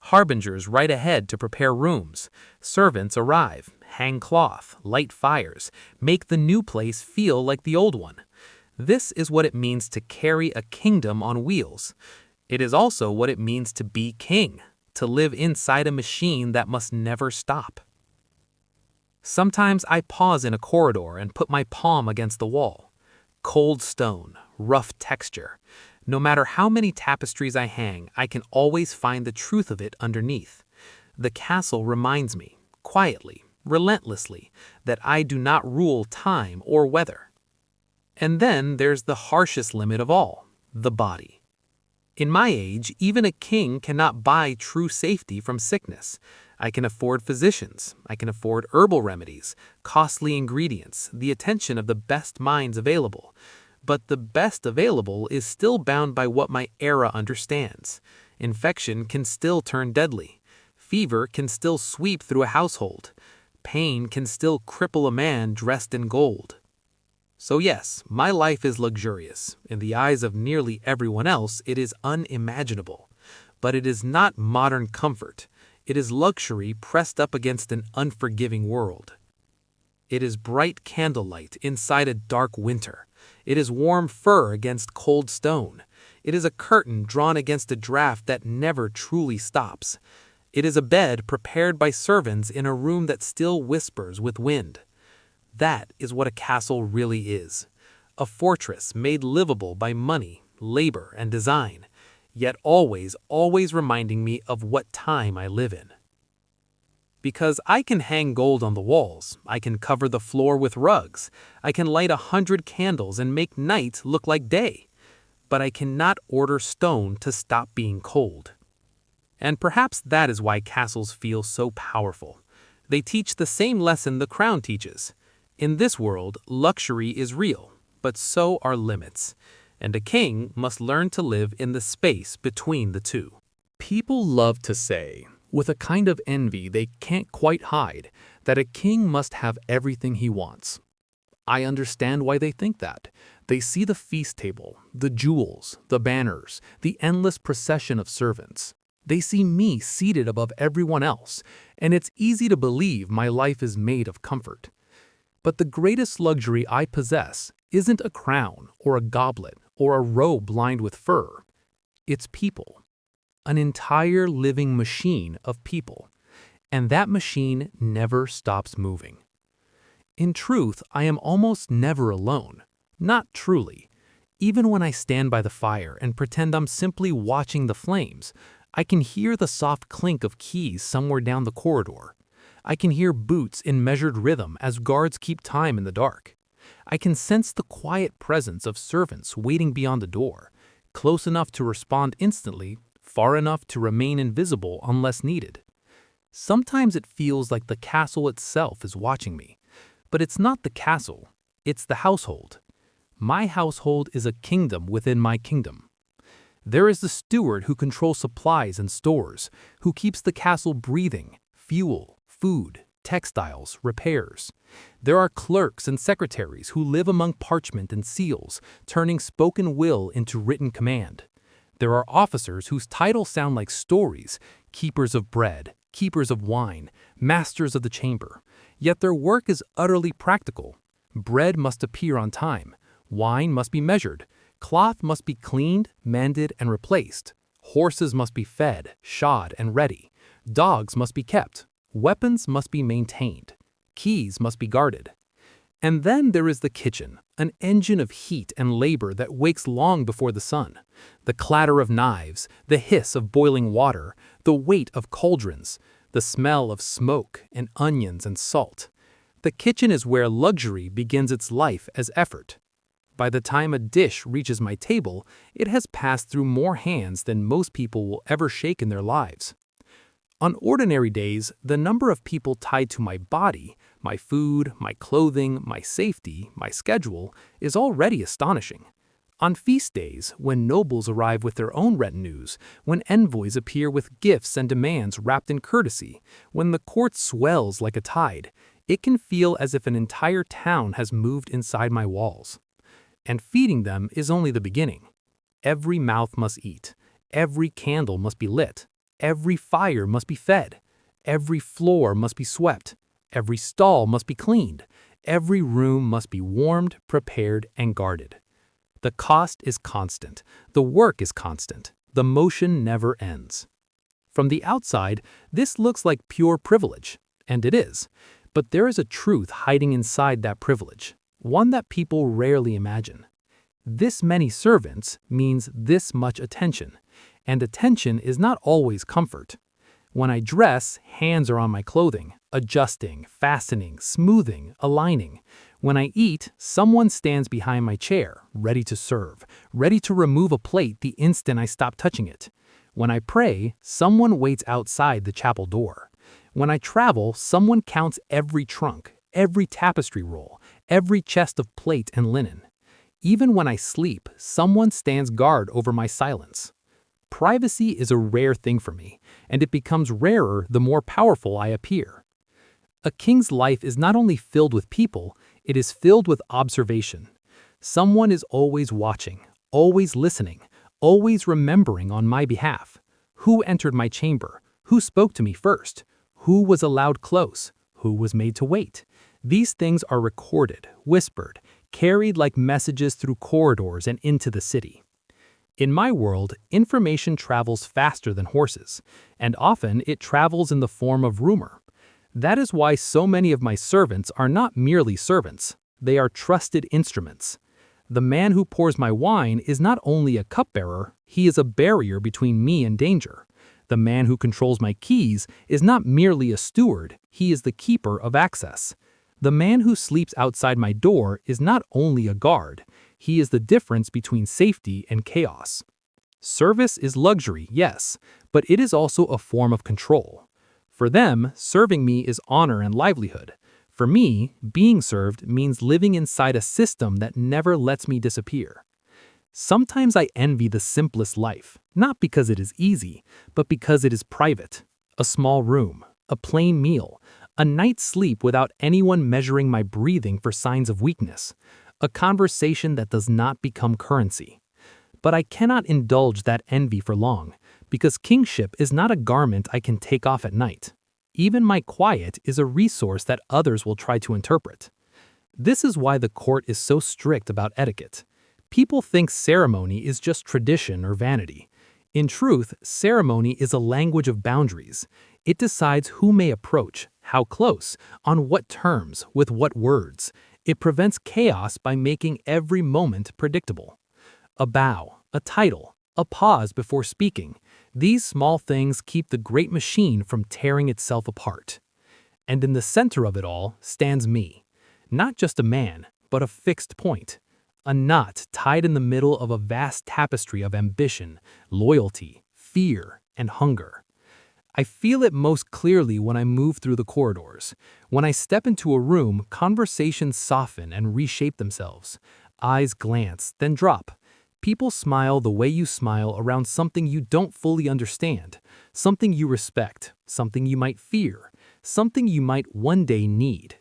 Harbingers ride ahead to prepare rooms. Servants arrive, hang cloth, light fires, make the new place feel like the old one. This is what it means to carry a kingdom on wheels. It is also what it means to be king, to live inside a machine that must never stop. Sometimes I pause in a corridor and put my palm against the wall. Cold stone, rough texture. No matter how many tapestries I hang, I can always find the truth of it underneath. The castle reminds me, quietly, relentlessly, that I do not rule time or weather. And then there's the harshest limit of all, the body. In my age, even a king cannot buy true safety from sickness. I can afford physicians, I can afford herbal remedies, costly ingredients, the attention of the best minds available. But the best available is still bound by what my era understands. Infection can still turn deadly. Fever can still sweep through a household. Pain can still cripple a man dressed in gold. So yes, my life is luxurious. In the eyes of nearly everyone else, it is unimaginable. But it is not modern comfort. It is luxury pressed up against an unforgiving world. It is bright candlelight inside a dark winter. It is warm fur against cold stone. It is a curtain drawn against a draft that never truly stops. It is a bed prepared by servants in a room that still whispers with wind. That is what a castle really is. A fortress made livable by money, labor, and design, yet always reminding me of what time I live in. Because I can hang gold on the walls, I can cover the floor with rugs, I can light 100 candles and make night look like day, but I cannot order stone to stop being cold. And perhaps that is why castles feel so powerful. They teach the same lesson the crown teaches. In this world, luxury is real, but so are limits, and a king must learn to live in the space between the two. People love to say, with a kind of envy they can't quite hide, that a king must have everything he wants. I understand why they think that. They see the feast table, the jewels, the banners, the endless procession of servants. They see me seated above everyone else, and it's easy to believe my life is made of comfort. But the greatest luxury I possess isn't a crown or a goblet or a robe lined with fur. It's people. An entire living machine of people. And that machine never stops moving. In truth, I am almost never alone. Not truly. Even when I stand by the fire and pretend I'm simply watching the flames, I can hear the soft clink of keys somewhere down the corridor. I can hear boots in measured rhythm as guards keep time in the dark. I can sense the quiet presence of servants waiting beyond the door, close enough to respond instantly, far enough to remain invisible unless needed. Sometimes it feels like the castle itself is watching me, but it's not the castle, it's the household. My household is a kingdom within my kingdom. There is the steward who controls supplies and stores, who keeps the castle breathing, fuel, food, textiles, repairs. There are clerks and secretaries who live among parchment and seals, turning spoken will into written command. There are officers whose titles sound like stories, keepers of bread, keepers of wine, masters of the chamber. Yet their work is utterly practical. Bread must appear on time. Wine must be measured. Cloth must be cleaned, mended, and replaced. Horses must be fed, shod, and ready. Dogs must be kept. Weapons must be maintained. Keys must be guarded. And then there is the kitchen, an engine of heat and labor that wakes long before the sun. The clatter of knives, the hiss of boiling water, the weight of cauldrons, the smell of smoke and onions and salt. The kitchen is where luxury begins its life as effort. By the time a dish reaches my table, it has passed through more hands than most people will ever shake in their lives. On ordinary days, the number of people tied to my body, my food, my clothing, my safety, my schedule, is already astonishing. On feast days, when nobles arrive with their own retinues, when envoys appear with gifts and demands wrapped in courtesy, when the court swells like a tide, it can feel as if an entire town has moved inside my walls. And feeding them is only the beginning. Every mouth must eat. Every candle must be lit. Every fire must be fed. Every floor must be swept. Every stall must be cleaned. Every room must be warmed, prepared, and guarded. The cost is constant. The work is constant. The motion never ends. From the outside, this looks like pure privilege, and it is. But there is a truth hiding inside that privilege, one that people rarely imagine. This many servants means this much attention, and attention is not always comfort. When I dress, hands are on my clothing, adjusting, fastening, smoothing, aligning. When I eat, someone stands behind my chair, ready to serve, ready to remove a plate the instant I stop touching it. When I pray, someone waits outside the chapel door. When I travel, someone counts every trunk, every tapestry roll, every chest of plate and linen. Even when I sleep, someone stands guard over my silence. Privacy is a rare thing for me, and it becomes rarer the more powerful I appear. A king's life is not only filled with people, it is filled with observation. Someone is always watching, always listening, always remembering on my behalf. Who entered my chamber? Who spoke to me first? Who was allowed close? Who was made to wait? These things are recorded, whispered, carried like messages through corridors and into the city. In my world, information travels faster than horses, and often it travels in the form of rumor. That is why so many of my servants are not merely servants, they are trusted instruments. The man who pours my wine is not only a cupbearer, he is a barrier between me and danger. The man who controls my keys is not merely a steward, he is the keeper of access. The man who sleeps outside my door is not only a guard, he is the difference between safety and chaos. Service is luxury, yes, but it is also a form of control. For them, serving me is honor and livelihood. For me, being served means living inside a system that never lets me disappear. Sometimes I envy the simplest life, not because it is easy, but because it is private. A small room, a plain meal, a night's sleep without anyone measuring my breathing for signs of weakness, a conversation that does not become currency. But I cannot indulge that envy for long, Because kingship is not a garment I can take off at night. Even my quiet is a resource that others will try to interpret. This is why the court is so strict about etiquette. People think ceremony is just tradition or vanity. In truth, ceremony is a language of boundaries. It decides who may approach, how close, on what terms, with what words. It prevents chaos by making every moment predictable. A bow, a title, a pause before speaking. These small things keep the great machine from tearing itself apart. And in the center of it all stands me. Not just a man, but a fixed point. A knot tied in the middle of a vast tapestry of ambition, loyalty, fear, and hunger. I feel it most clearly when I move through the corridors. When I step into a room, conversations soften and reshape themselves. Eyes glance, then drop. People smile the way you smile around something you don't fully understand, something you respect, something you might fear, something you might one day need.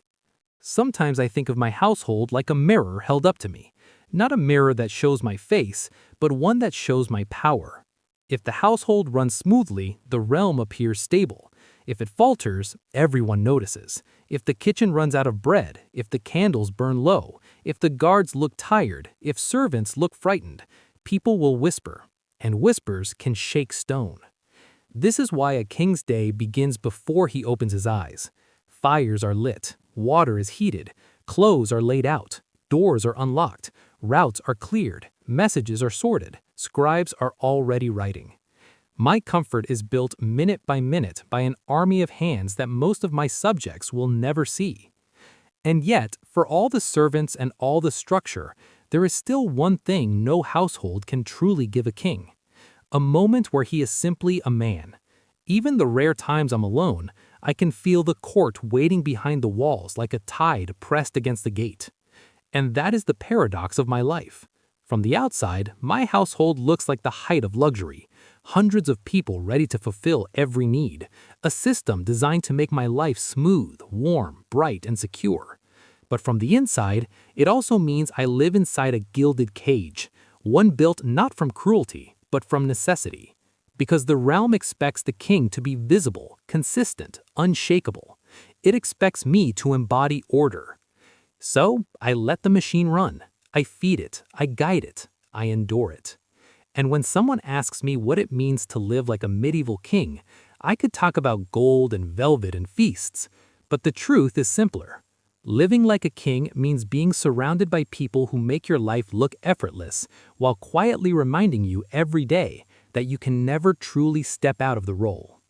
Sometimes I think of my household like a mirror held up to me. Not a mirror that shows my face, but one that shows my power. If the household runs smoothly, the realm appears stable. If it falters, everyone notices. If the kitchen runs out of bread, if the candles burn low, if the guards look tired, if servants look frightened, people will whisper, and whispers can shake stone. This is why a king's day begins before he opens his eyes. Fires are lit, water is heated, clothes are laid out, doors are unlocked, routes are cleared, messages are sorted, scribes are already writing. My comfort is built minute by an army of hands that most of my subjects will never see. And yet, for all the servants and all the structure, there is still one thing no household can truly give a king. A moment where he is simply a man. Even the rare times I'm alone, I can feel the court waiting behind the walls like a tide pressed against the gate. And that is the paradox of my life. From the outside, my household looks like the height of luxury. Hundreds of people ready to fulfill every need. A system designed to make my life smooth, warm, bright, and secure. But from the inside, it also means I live inside a gilded cage. One built not from cruelty, but from necessity. Because the realm expects the king to be visible, consistent, unshakable. It expects me to embody order. So, I let the machine run. I feed it, I guide it, I endure it. And when someone asks me what it means to live like a medieval king, I could talk about gold and velvet and feasts. But the truth is simpler. Living like a king means being surrounded by people who make your life look effortless, while quietly reminding you every day that you can never truly step out of the role.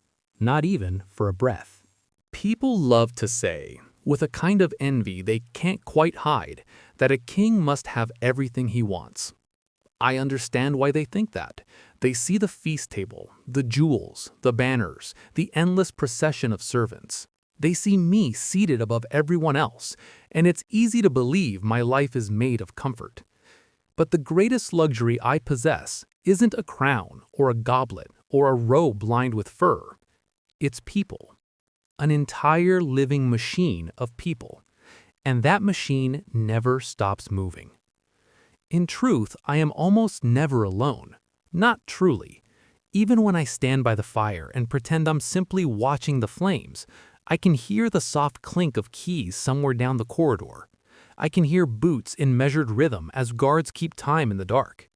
Not even for a breath. People love to say, with a kind of envy they can't quite hide, that a king must have everything he wants. I understand why they think that. They see the feast table, the jewels, the banners, the endless procession of servants. They see me seated above everyone else, and it's easy to believe my life is made of comfort. But the greatest luxury I possess isn't a crown or a goblet or a robe lined with fur. It's people. An entire living machine of people. And that machine never stops moving. In truth, I am almost never alone. Not truly. Even when I stand by the fire and pretend I'm simply watching the flames, I can hear the soft clink of keys somewhere down the corridor. I can hear boots in measured rhythm as guards keep time in the dark.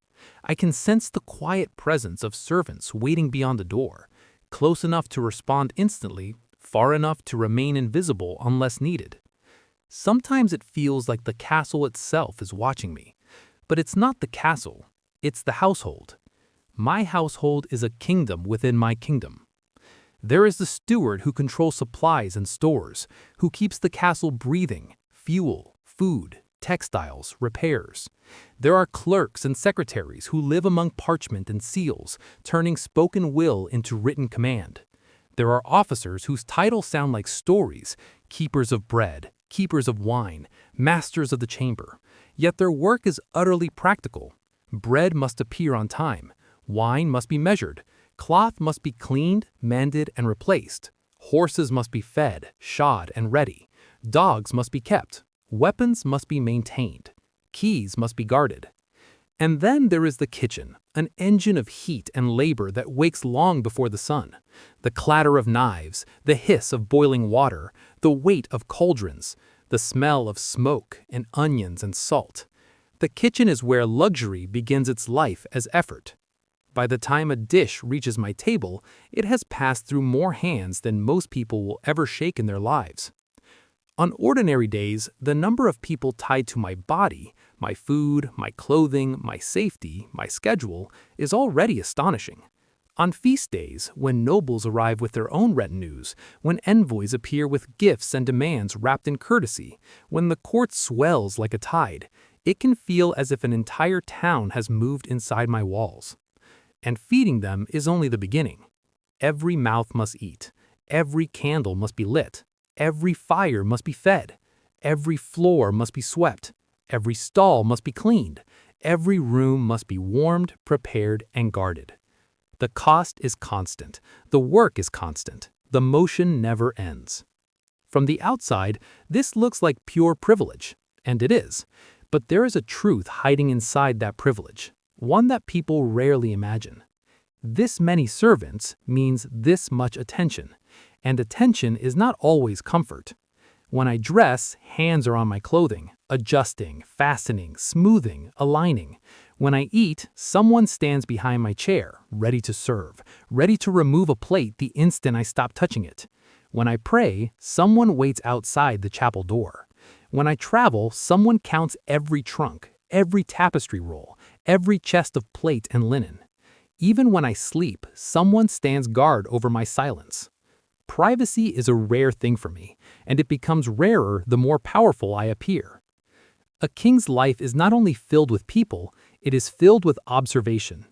I can sense the quiet presence of servants waiting beyond the door, close enough to respond instantly, far enough to remain invisible unless needed. Sometimes it feels like the castle itself is watching me. But it's not the castle, it's the household. My household is a kingdom within my kingdom. There is the steward who controls supplies and stores, who keeps the castle breathing, fuel, food, textiles, repairs. There are clerks and secretaries who live among parchment and seals, turning spoken will into written command. There are officers whose titles sound like stories, keepers of bread, keepers of wine, masters of the chamber. Yet their work is utterly practical. Bread must appear on time. Wine must be measured. Cloth must be cleaned, mended, and replaced. Horses must be fed, shod, and ready. Dogs must be kept. Weapons must be maintained. Keys must be guarded. And then there is the kitchen, an engine of heat and labor that wakes long before the sun. The clatter of knives, the hiss of boiling water, the weight of cauldrons, the smell of smoke and onions and salt. The kitchen is where luxury begins its life as effort. By the time a dish reaches my table, it has passed through more hands than most people will ever shake in their lives. On ordinary days, the number of people tied to my body, my food, my clothing, my safety, my schedule, is already astonishing. On feast days, when nobles arrive with their own retinues, when envoys appear with gifts and demands wrapped in courtesy, when the court swells like a tide, it can feel as if an entire town has moved inside my walls. And feeding them is only the beginning. Every mouth must eat, every candle must be lit, every fire must be fed, every floor must be swept, every stall must be cleaned, every room must be warmed, prepared, and guarded. The cost is constant, the work is constant, the motion never ends. From the outside, this looks like pure privilege, and it is. But there is a truth hiding inside that privilege, one that people rarely imagine. This many servants means this much attention, and attention is not always comfort. When I dress, hands are on my clothing, adjusting, fastening, smoothing, aligning. When I eat, someone stands behind my chair, ready to serve, ready to remove a plate the instant I stop touching it. When I pray, someone waits outside the chapel door. When I travel, someone counts every trunk, every tapestry roll, every chest of plate and linen. Even when I sleep, someone stands guard over my silence. Privacy is a rare thing for me, and it becomes rarer the more powerful I appear. A king's life is not only filled with people, it is filled with observation.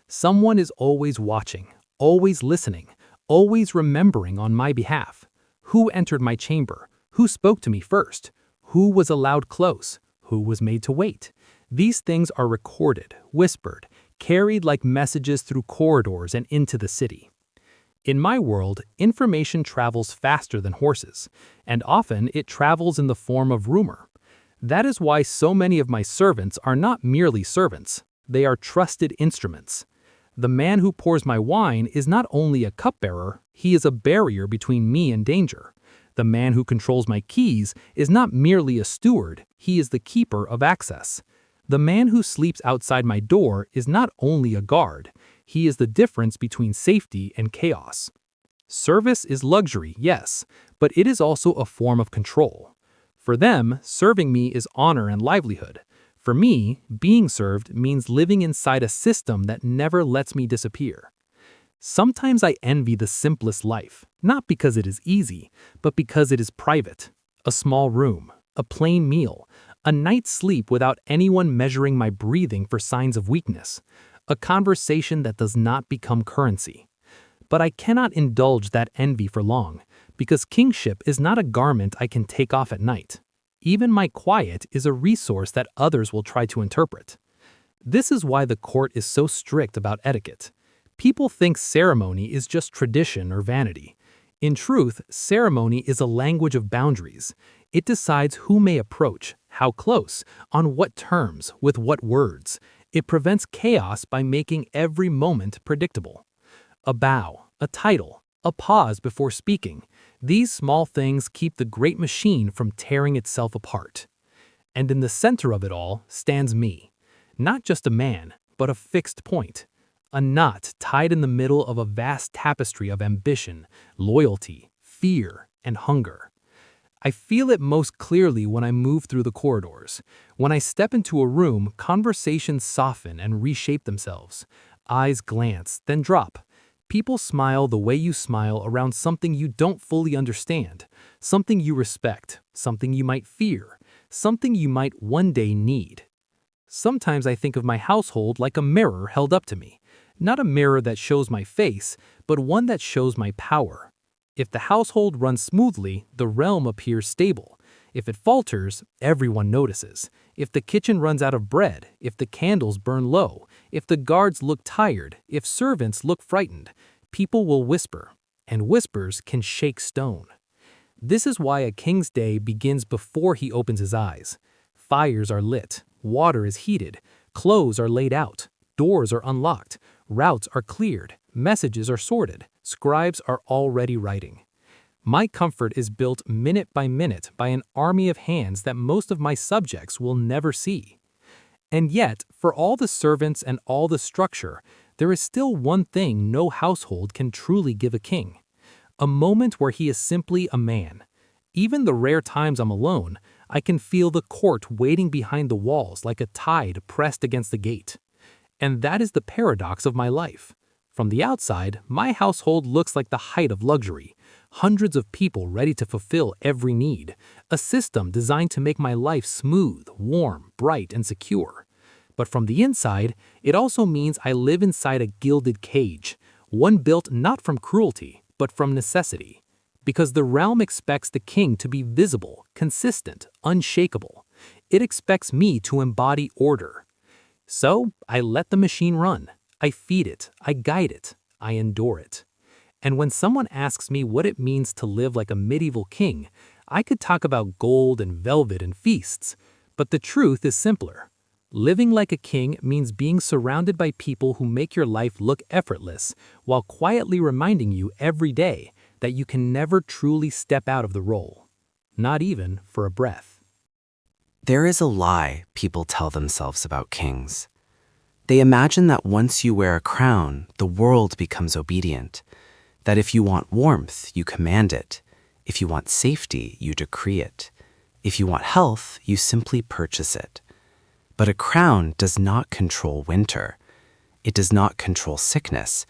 Someone is always watching, always listening, always remembering on my behalf. Who entered my chamber? Who spoke to me first? Who was allowed close? Who was made to wait? These things are recorded, whispered, carried like messages through corridors and into the city. In my world, information travels faster than horses, and often it travels in the form of rumor. That is why so many of my servants are not merely servants, they are trusted instruments. The man who pours my wine is not only a cupbearer, he is a barrier between me and danger. The man who controls my keys is not merely a steward, he is the keeper of access. The man who sleeps outside my door is not only a guard, he is the difference between safety and chaos. Service is luxury, yes, but it is also a form of control. For them, serving me is honor and livelihood. For me, being served means living inside a system that never lets me disappear. Sometimes I envy the simplest life, not because it is easy, but because it is private. A small room, a plain meal, a night's sleep without anyone measuring my breathing for signs of weakness, a conversation that does not become currency. But I cannot indulge that envy for long, because kingship is not a garment I can take off at night. Even my quiet is a resource that others will try to interpret. This is why the court is so strict about etiquette. People think ceremony is just tradition or vanity. In truth, ceremony is a language of boundaries. It decides who may approach, how close, on what terms, with what words. It prevents chaos by making every moment predictable. A bow, a title, a pause before speaking. These small things keep the great machine from tearing itself apart. And in the center of it all stands me. Not just a man, but a fixed point. A knot tied in the middle of a vast tapestry of ambition, loyalty, fear, and hunger. I feel it most clearly when I move through the corridors. When I step into a room, conversations soften and reshape themselves. Eyes glance, then drop. People smile the way you smile around something you don't fully understand, something you respect, something you might fear, something you might one day need. Sometimes I think of my household like a mirror held up to me. Not a mirror that shows my face, but one that shows my power. If the household runs smoothly, the realm appears stable. If it falters, everyone notices. If the kitchen runs out of bread, if the candles burn low, if the guards look tired, if servants look frightened, people will whisper, and whispers can shake stone. This is why a king's day begins before he opens his eyes. Fires are lit, water is heated, Clothes are laid out, doors are unlocked, routes are cleared, messages are sorted, scribes are already writing. My comfort is built minute by an army of hands that most of my subjects will never see. And yet, for all the servants and all the structure, there is still one thing no household can truly give a king. A moment where he is simply a man. Even the rare times I'm alone, I can feel the court waiting behind the walls like a tide pressed against the gate. And that is the paradox of my life. From the outside, my household looks like the height of luxury. Hundreds of people ready to fulfill every need. A system designed to make my life smooth, warm, bright, and secure. But from the inside, it also means I live inside a gilded cage, one built not from cruelty, but from necessity. Because the realm expects the king to be visible, consistent, unshakable. It expects me to embody order. So I let the machine run. I feed it, I guide it, I endure it. And when someone asks me what it means to live like a medieval king, I could talk about gold and velvet and feasts. But the truth is simpler. Living like a king means being surrounded by people who make your life look effortless, while quietly reminding you every day that you can never truly step out of the role. Not even for a breath. There is a lie people tell themselves about kings. They imagine that once you wear a crown, the world becomes obedient. That if you want warmth, you command it. If you want safety, you decree it. If you want health, you simply purchase it. But a crown does not control winter. It does not control sickness.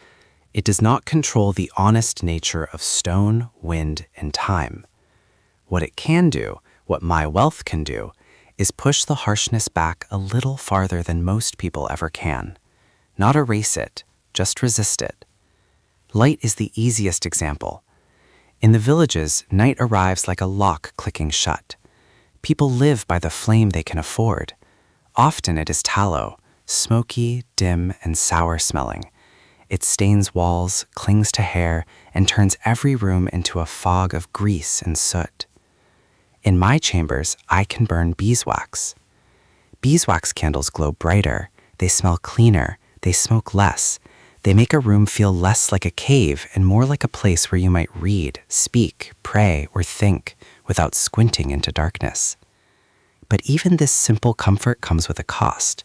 It does not control the honest nature of stone, wind, and time. What it can do, what my wealth can do, is push the harshness back a little farther than most people ever can. Not erase it, just resist it. Light is the easiest example. In the villages, night arrives like a lock clicking shut. People live by the flame they can afford. Often it is tallow, smoky, dim, and sour-smelling. It stains walls, clings to hair, and turns every room into a fog of grease and soot. In my chambers, I can burn beeswax. Beeswax candles glow brighter, they smell cleaner, they smoke less. They make a room feel less like a cave and more like a place where you might read, speak, pray, or think without squinting into darkness. But even this simple comfort comes with a cost.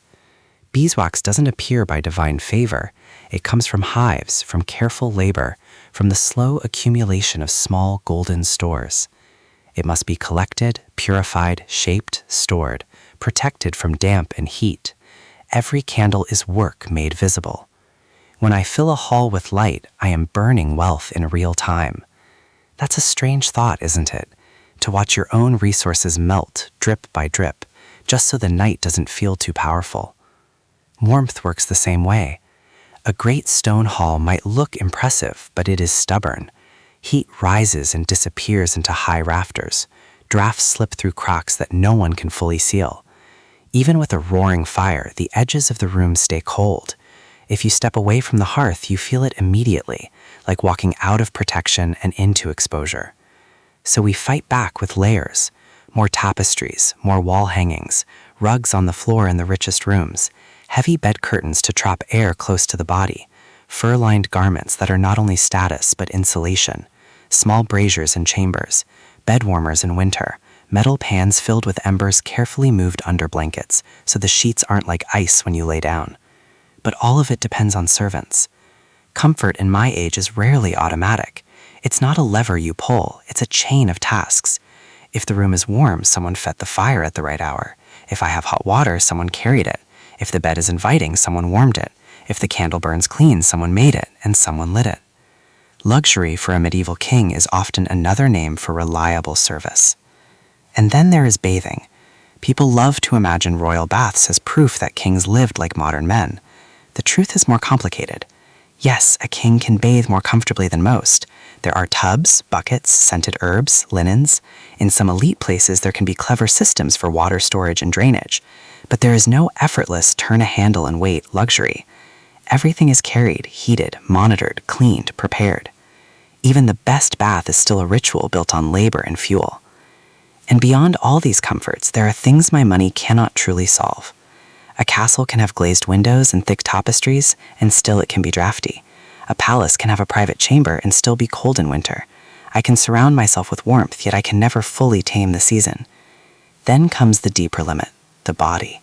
Beeswax doesn't appear by divine favor. It comes from hives, from careful labor, from the slow accumulation of small golden stores. It must be collected, purified, shaped, stored, protected from damp and heat. Every candle is work made visible. When I fill a hall with light, I am burning wealth in real time. That's a strange thought, isn't it? To watch your own resources melt, drip by drip, just so the night doesn't feel too powerful. Warmth works the same way. A great stone hall might look impressive, but it is stubborn. Heat rises and disappears into high rafters. Drafts slip through cracks that no one can fully seal. Even with a roaring fire, the edges of the room stay cold. If you step away from the hearth, you feel it immediately, like walking out of protection and into exposure. So we fight back with layers. More tapestries, more wall hangings, rugs on the floor in the richest rooms, heavy bed curtains to trap air close to the body, fur-lined garments that are not only status but insulation, small braziers in chambers, bed warmers in winter, metal pans filled with embers carefully moved under blankets so the sheets aren't like ice when you lay down. But all of it depends on servants. Comfort in my age is rarely automatic. It's not a lever you pull, it's a chain of tasks. If the room is warm, someone fed the fire at the right hour. If I have hot water, someone carried it. If the bed is inviting, someone warmed it. If the candle burns clean, someone made it, and someone lit it. Luxury for a medieval king is often another name for reliable service. And then there is bathing. People love to imagine royal baths as proof that kings lived like modern men. The truth is more complicated. Yes, a king can bathe more comfortably than most. There are tubs, buckets, scented herbs, linens. In some elite places, there can be clever systems for water storage and drainage. But there is no effortless turn a handle and wait luxury. Everything is carried, heated, monitored, cleaned, prepared. Even the best bath is still a ritual built on labor and fuel. And beyond all these comforts, there are things my money cannot truly solve. A castle can have glazed windows and thick tapestries, and still it can be drafty. A palace can have a private chamber and still be cold in winter. I can surround myself with warmth, yet I can never fully tame the season. Then comes the deeper limit, the body.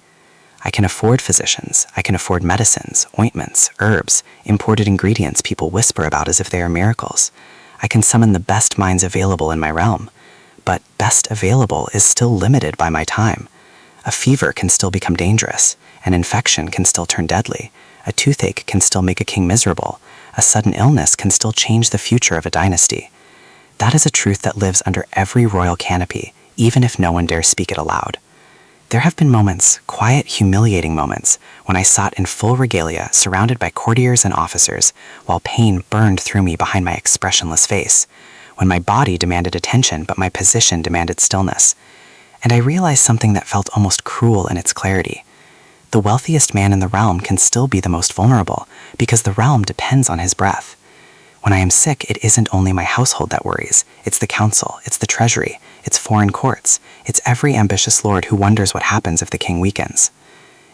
I can afford physicians. I can afford medicines, ointments, herbs, imported ingredients people whisper about as if they are miracles. I can summon the best minds available in my realm. But best available is still limited by my time. A fever can still become dangerous. An infection can still turn deadly. A toothache can still make a king miserable. A sudden illness can still change the future of a dynasty. That is a truth that lives under every royal canopy, even if no one dares speak it aloud. There have been moments, quiet, humiliating moments, when I sat in full regalia, surrounded by courtiers and officers, while pain burned through me behind my expressionless face, when my body demanded attention but my position demanded stillness. And I realized something that felt almost cruel in its clarity. The wealthiest man in the realm can still be the most vulnerable, because the realm depends on his breath. When I am sick, it isn't only my household that worries. It's the council, it's the treasury, it's foreign courts, it's every ambitious lord who wonders what happens if the king weakens.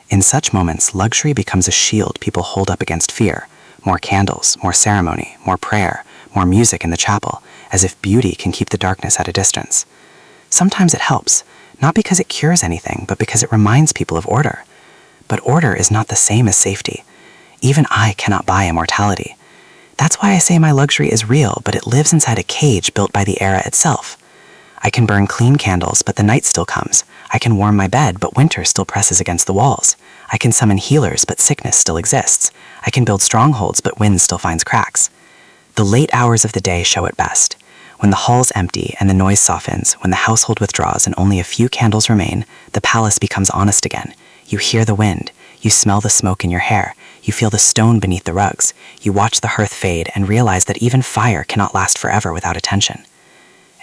In such moments, luxury becomes a shield people hold up against fear. More candles, more ceremony, more prayer, more music in the chapel, as if beauty can keep the darkness at a distance. Sometimes it helps, not because it cures anything, but because it reminds people of order. But order is not the same as safety. Even I cannot buy immortality. That's why I say my luxury is real, but it lives inside a cage built by the era itself. I can burn clean candles, but the night still comes. I can warm my bed, but winter still presses against the walls. I can summon healers, but sickness still exists. I can build strongholds, but wind still finds cracks. The late hours of the day show it best. When the hall's empty and the noise softens, when the household withdraws and only a few candles remain, the palace becomes honest again. You hear the wind. You smell the smoke in your hair. You feel the stone beneath the rugs. You watch the hearth fade and realize that even fire cannot last forever without attention.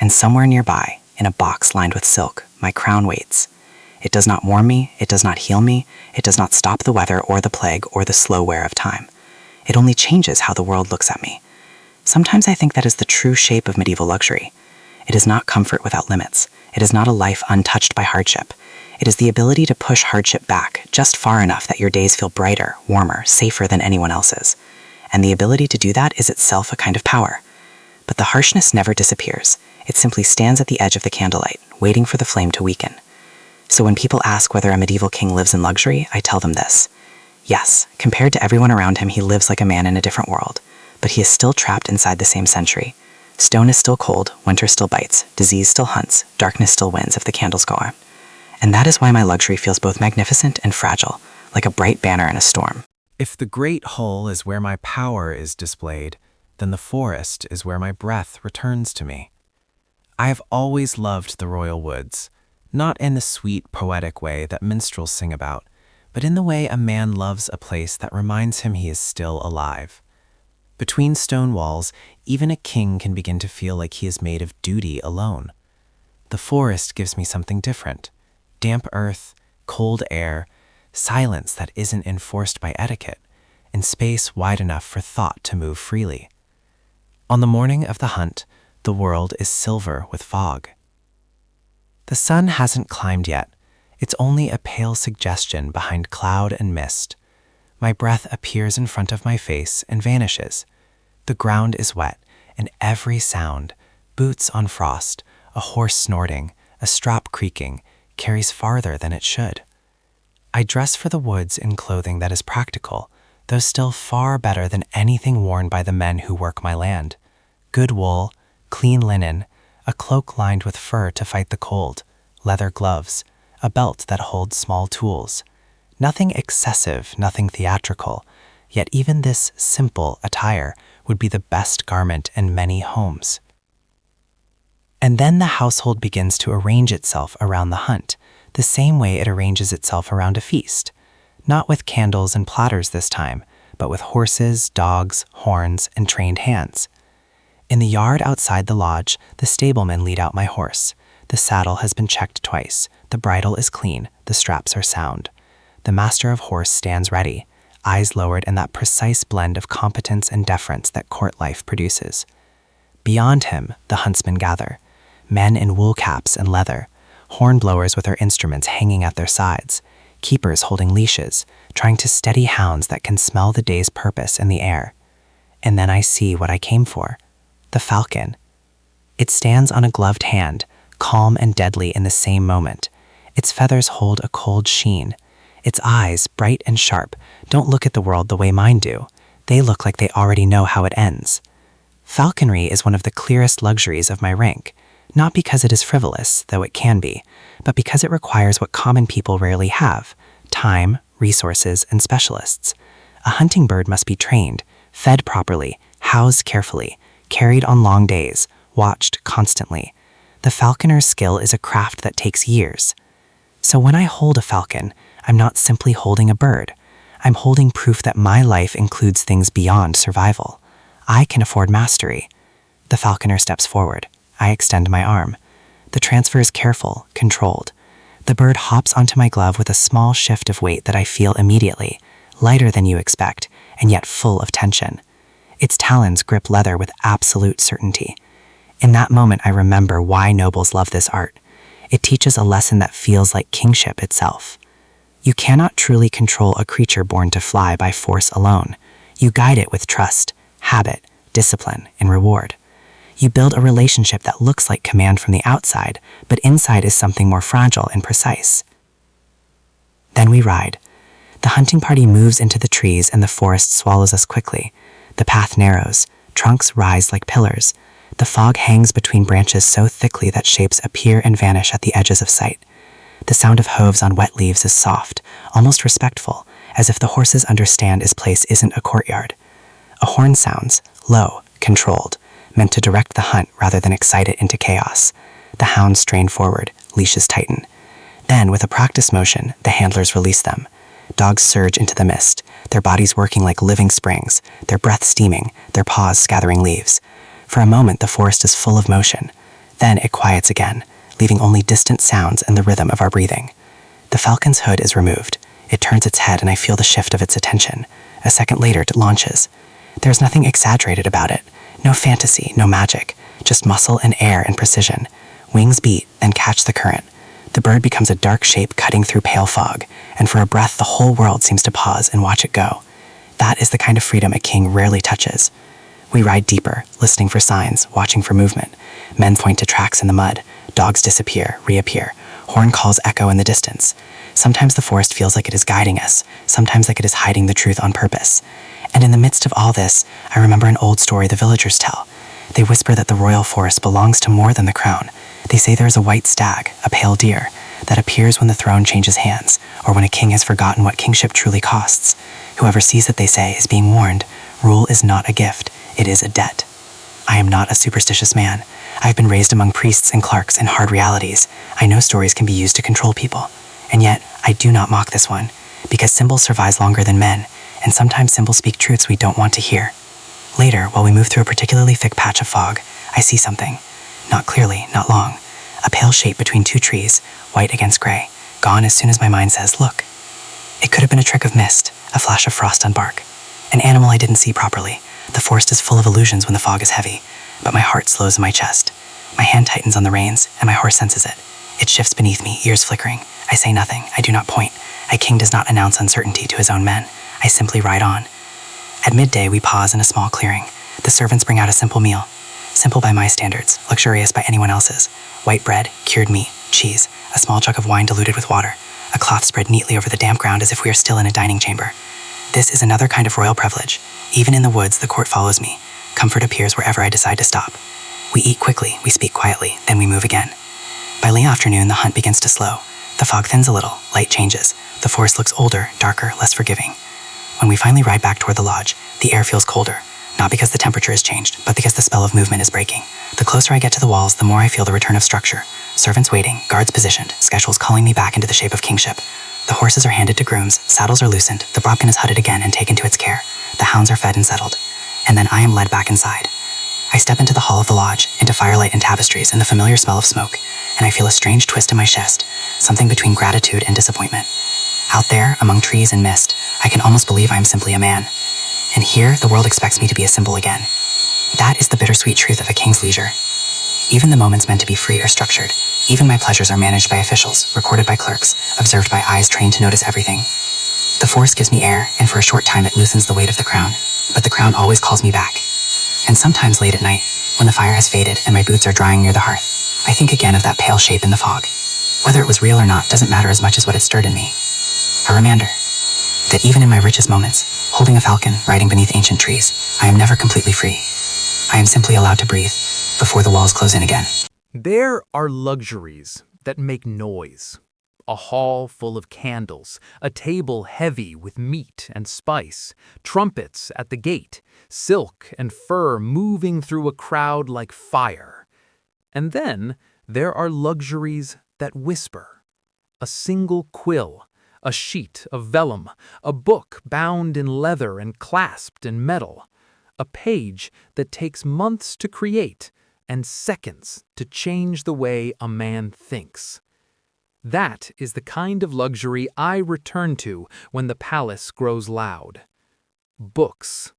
And somewhere nearby, in a box lined with silk, my crown waits. It does not warm me, it does not heal me, it does not stop the weather or the plague or the slow wear of time. It only changes how the world looks at me. Sometimes I think that is the true shape of medieval luxury. It is not comfort without limits. It is not a life untouched by hardship. It is the ability to push hardship back just far enough that your days feel brighter, warmer, safer than anyone else's. And the ability to do that is itself a kind of power. But the harshness never disappears. It simply stands at the edge of the candlelight, waiting for the flame to weaken. So when people ask whether a medieval king lives in luxury, I tell them this. Yes, compared to everyone around him, he lives like a man in a different world. But he is still trapped inside the same century. Stone is still cold, winter still bites, disease still hunts, darkness still wins if the candles go out. And that is why my luxury feels both magnificent and fragile, like a bright banner in a storm. If the great hull is where my power is displayed, then the forest is where my breath returns to me. I have always loved the royal woods, not in the sweet, poetic way that minstrels sing about, but in the way a man loves a place that reminds him he is still alive. Between stone walls, even a king can begin to feel like he is made of duty alone. The forest gives me something different. Damp earth, cold air, silence that isn't enforced by etiquette, and space wide enough for thought to move freely. On the morning of the hunt, the world is silver with fog. The sun hasn't climbed yet. It's only a pale suggestion behind cloud and mist. My breath appears in front of my face and vanishes. The ground is wet, and every sound, boots on frost, a horse snorting, a strap creaking, carries farther than it should. I dress for the woods in clothing that is practical, though still far better than anything worn by the men who work my land. Good wool, clean linen, a cloak lined with fur to fight the cold, leather gloves, a belt that holds small tools. Nothing excessive, nothing theatrical, yet even this simple attire would be the best garment in many homes. And then the household begins to arrange itself around the hunt, the same way it arranges itself around a feast. Not with candles and platters this time, but with horses, dogs, horns, and trained hands. In the yard outside the lodge, the stablemen lead out my horse. The saddle has been checked twice, the bridle is clean, the straps are sound. The master of horse stands ready, eyes lowered in that precise blend of competence and deference that court life produces. Beyond him, the huntsmen gather, men in wool caps and leather, hornblowers with their instruments hanging at their sides, keepers holding leashes, trying to steady hounds that can smell the day's purpose in the air. And then I see what I came for, the falcon. It stands on a gloved hand, calm and deadly in the same moment. Its feathers hold a cold sheen. Its eyes, bright and sharp, don't look at the world the way mine do. They look like they already know how it ends. Falconry is one of the clearest luxuries of my rank, not because it is frivolous, though it can be, but because it requires what common people rarely have: time, resources, and specialists. A hunting bird must be trained, fed properly, housed carefully, carried on long days, watched constantly. The falconer's skill is a craft that takes years. So when I hold a falcon, I'm not simply holding a bird. I'm holding proof that my life includes things beyond survival. I can afford mastery. The falconer steps forward. I extend my arm. The transfer is careful, controlled. The bird hops onto my glove with a small shift of weight that I feel immediately, lighter than you expect, and yet full of tension. Its talons grip leather with absolute certainty. In that moment, I remember why nobles love this art. It teaches a lesson that feels like kingship itself. You cannot truly control a creature born to fly by force alone. You guide it with trust, habit, discipline, and reward. You build a relationship that looks like command from the outside, but inside is something more fragile and precise. Then we ride. The hunting party moves into the trees and the forest swallows us quickly. The path narrows, trunks rise like pillars. The fog hangs between branches so thickly that shapes appear and vanish at the edges of sight. The sound of hooves on wet leaves is soft, almost respectful, as if the horses understand its place isn't a courtyard. A horn sounds, low, controlled, meant to direct the hunt rather than excite it into chaos. The hounds strain forward, leashes tighten. Then, with a practice motion, the handlers release them. Dogs surge into the mist, their bodies working like living springs, their breath steaming, their paws gathering leaves. For a moment, the forest is full of motion. Then it quiets again, leaving only distant sounds and the rhythm of our breathing. The falcon's hood is removed. It turns its head and I feel the shift of its attention. A second later, it launches. There's nothing exaggerated about it. No fantasy, no magic, just muscle and air and precision. Wings beat, then catch the current. The bird becomes a dark shape cutting through pale fog, and for a breath the whole world seems to pause and watch it go. That is the kind of freedom a king rarely touches. We ride deeper, listening for signs, watching for movement. Men point to tracks in the mud. Dogs disappear, reappear. Horn calls echo in the distance. Sometimes the forest feels like it is guiding us, sometimes like it is hiding the truth on purpose. And in the midst of all this, I remember an old story the villagers tell. They whisper that the royal forest belongs to more than the crown. They say there is a white stag, a pale deer, that appears when the throne changes hands, or when a king has forgotten what kingship truly costs. Whoever sees it, they say, is being warned. Rule is not a gift, it is a debt. I am not a superstitious man. I have been raised among priests and clerks and hard realities. I know stories can be used to control people. And yet, I do not mock this one, because symbol survives longer than men, and sometimes symbols speak truths we don't want to hear. Later, while we move through a particularly thick patch of fog, I see something. Not clearly, not long. A pale shape between two trees, white against gray, gone as soon as my mind says, look. It could have been a trick of mist, a flash of frost on bark. An animal I didn't see properly. The forest is full of illusions when the fog is heavy, but my heart slows in my chest. My hand tightens on the reins, and my horse senses it. It shifts beneath me, ears flickering. I say nothing, I do not point. A king does not announce uncertainty to his own men. I simply ride on. At midday, we pause in a small clearing. The servants bring out a simple meal. Simple by my standards, luxurious by anyone else's. White bread, cured meat, cheese, a small jug of wine diluted with water, a cloth spread neatly over the damp ground as if we are still in a dining chamber. This is another kind of royal privilege. Even in the woods, the court follows me. Comfort appears wherever I decide to stop. We eat quickly, we speak quietly, then we move again. By late afternoon, the hunt begins to slow. The fog thins a little, light changes. The forest looks older, darker, less forgiving. When we finally ride back toward the lodge, the air feels colder. Not because the temperature has changed, but because the spell of movement is breaking. The closer I get to the walls, the more I feel the return of structure. Servants waiting, guards positioned, schedules calling me back into the shape of kingship. The horses are handed to grooms, saddles are loosened, the bobkin is hutted again and taken to its care. The hounds are fed and settled. And then I am led back inside. I step into the hall of the lodge, into firelight and tapestries and the familiar smell of smoke, and I feel a strange twist in my chest, something between gratitude and disappointment. Out there, among trees and mist, I can almost believe I am simply a man. And here, the world expects me to be a symbol again. That is the bittersweet truth of a king's leisure. Even the moments meant to be free are structured. Even my pleasures are managed by officials, recorded by clerks, observed by eyes trained to notice everything. The forest gives me air, and for a short time it loosens the weight of the crown, but the crown always calls me back. And sometimes late at night, when the fire has faded and my boots are drying near the hearth, I think again of that pale shape in the fog. Whether it was real or not doesn't matter as much as what it stirred in me. A reminder that even in my richest moments, holding a falcon, riding beneath ancient trees, I am never completely free. I am simply allowed to breathe before the walls close in again. There are luxuries that make noise. A hall full of candles, a table heavy with meat and spice, trumpets at the gate, silk and fur moving through a crowd like fire. And then there are luxuries that whisper. A single quill, a sheet of vellum, a book bound in leather and clasped in metal, a page that takes months to create and seconds to change the way a man thinks. That is the kind of luxury I return to when the palace grows loud. Books.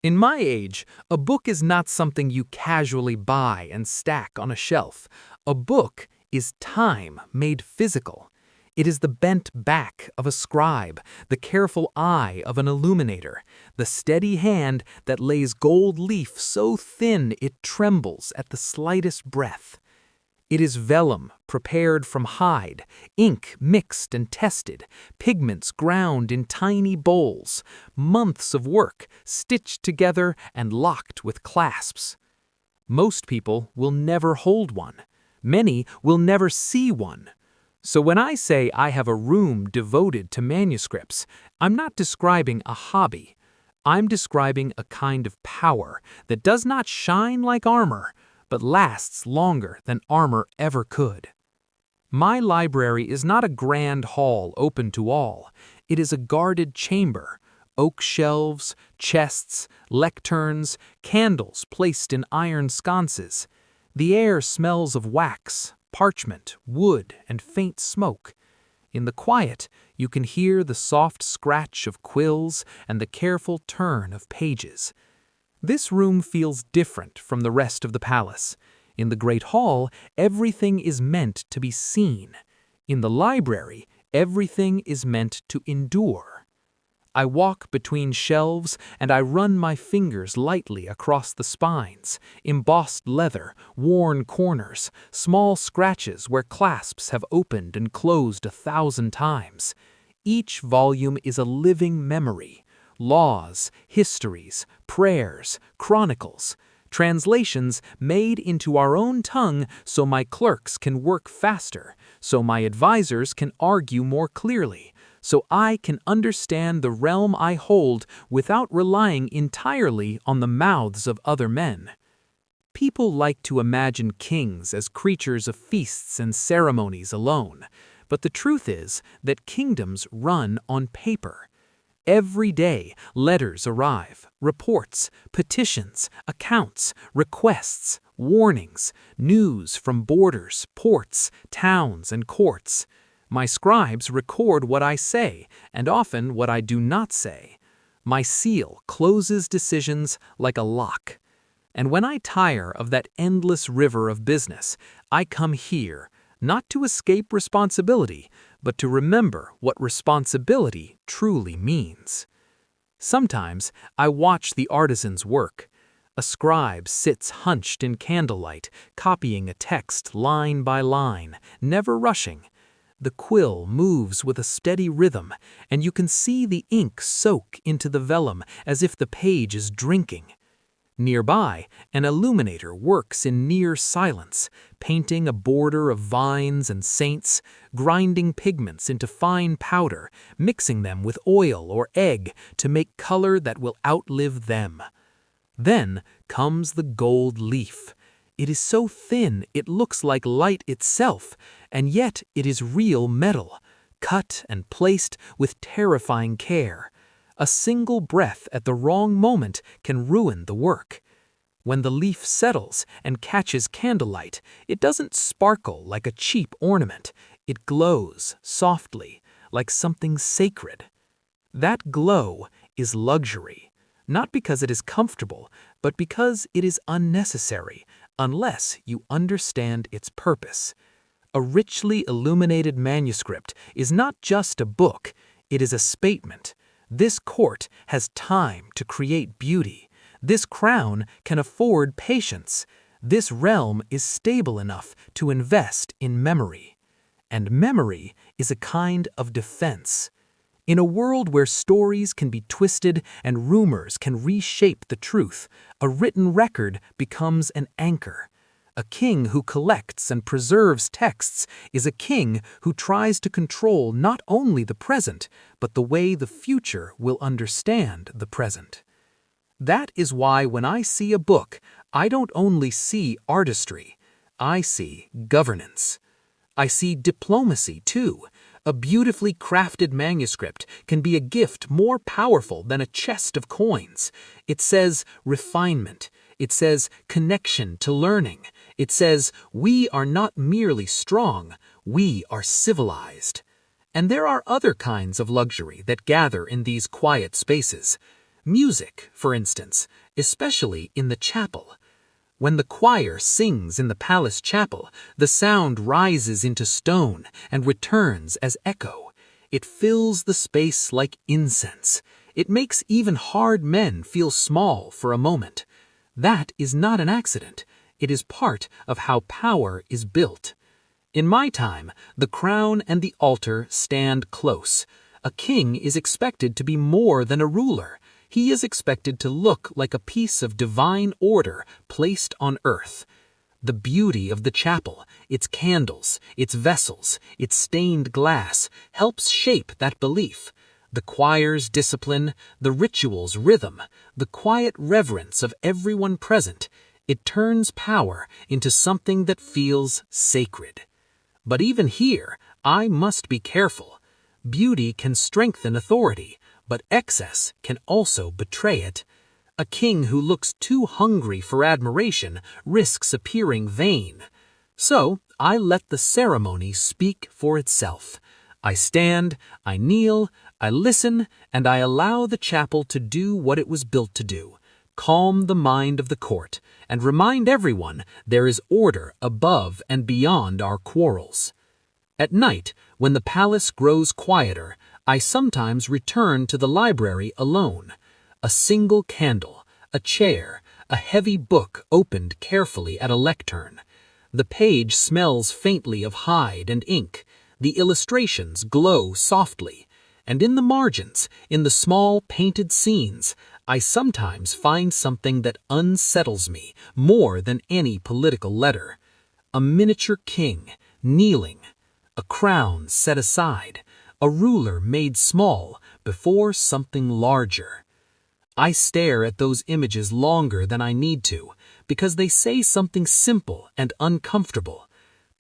In my age, a book is not something you casually buy and stack on a shelf. A book is time made physical. It is the bent back of a scribe, the careful eye of an illuminator, the steady hand that lays gold leaf so thin it trembles at the slightest breath. It is vellum prepared from hide, ink mixed and tested, pigments ground in tiny bowls, months of work stitched together and locked with clasps. Most people will never hold one. Many will never see one. So when I say I have a room devoted to manuscripts, I'm not describing a hobby. I'm describing a kind of power that does not shine like armor, but lasts longer than armor ever could. My library is not a grand hall open to all. It is a guarded chamber, oak shelves, chests, lecterns, candles placed in iron sconces. The air smells of wax, parchment, wood, and faint smoke. In the quiet, you can hear the soft scratch of quills and the careful turn of pages. This room feels different from the rest of the palace. In the great hall, everything is meant to be seen. In the library, everything is meant to endure. I walk between shelves and I run my fingers lightly across the spines, embossed leather, worn corners, small scratches where clasps have opened and closed 1,000 times. Each volume is a living memory. Laws, histories, prayers, chronicles, translations made into our own tongue so my clerks can work faster, so my advisors can argue more clearly, so I can understand the realm I hold without relying entirely on the mouths of other men. People like to imagine kings as creatures of feasts and ceremonies alone, but the truth is that kingdoms run on paper. Every day, letters arrive, reports, petitions, accounts, requests, warnings, news from borders, ports, towns, and courts. My scribes record what I say, and often what I do not say. My seal closes decisions like a lock. And when I tire of that endless river of business, I come here, not to escape responsibility, but to remember what responsibility truly means. Sometimes I watch the artisans work. A scribe sits hunched in candlelight, copying a text line by line, never rushing. The quill moves with a steady rhythm, and you can see the ink soak into the vellum as if the page is drinking. Nearby, an illuminator works in near silence, painting a border of vines and saints, grinding pigments into fine powder, mixing them with oil or egg to make color that will outlive them. Then comes the gold leaf. It is so thin it looks like light itself, and yet it is real metal, cut and placed with terrifying care. A single breath at the wrong moment can ruin the work. When the leaf settles and catches candlelight, it doesn't sparkle like a cheap ornament. It glows softly, like something sacred. That glow is luxury, not because it is comfortable, but because it is unnecessary, unless you understand its purpose. A richly illuminated manuscript is not just a book, it is a statement. This court has time to create beauty. This crown can afford patience. This realm is stable enough to invest in memory. And memory is a kind of defense. In a world where stories can be twisted and rumors can reshape the truth, a written record becomes an anchor. A king who collects and preserves texts is a king who tries to control not only the present, but the way the future will understand the present. That is why when I see a book, I don't only see artistry, I see governance. I see diplomacy, too. A beautifully crafted manuscript can be a gift more powerful than a chest of coins. It says refinement. It says connection to learning. It says we are not merely strong, we are civilized. And there are other kinds of luxury that gather in these quiet spaces. Music, for instance, especially in the chapel. When the choir sings in the palace chapel, the sound rises into stone and returns as echo. It fills the space like incense. It makes even hard men feel small for a moment. That is not an accident. It is part of how power is built. In my time, the crown and the altar stand close. A king is expected to be more than a ruler. He is expected to look like a piece of divine order placed on earth. The beauty of the chapel, its candles, its vessels, its stained glass, helps shape that belief. The choir's discipline, the ritual's rhythm, the quiet reverence of everyone present, it turns power into something that feels sacred. But even here, I must be careful. Beauty can strengthen authority, but excess can also betray it. A king who looks too hungry for admiration risks appearing vain. So I let the ceremony speak for itself. I stand, I kneel, I listen, and I allow the chapel to do what it was built to do. Calm the mind of the court, and remind everyone there is order above and beyond our quarrels. At night, when the palace grows quieter, I sometimes return to the library alone. A single candle, a chair, a heavy book opened carefully at a lectern. The page smells faintly of hide and ink. The illustrations glow softly. And in the margins, in the small painted scenes, I sometimes find something that unsettles me more than any political letter. A miniature king, kneeling, a crown set aside, a ruler made small before something larger. I stare at those images longer than I need to, because they say something simple and uncomfortable.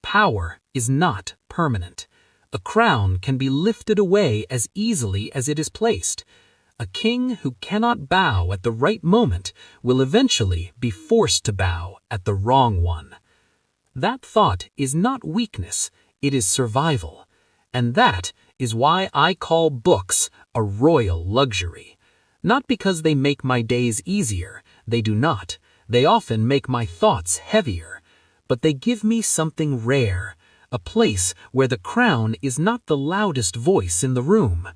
Power is not permanent. A crown can be lifted away as easily as it is placed. A king who cannot bow at the right moment will eventually be forced to bow at the wrong one. That thought is not weakness, it is survival. And that is why I call books a royal luxury. Not because they make my days easier, they do not. They often make my thoughts heavier. But they give me something rare, a place where the crown is not the loudest voice in the room.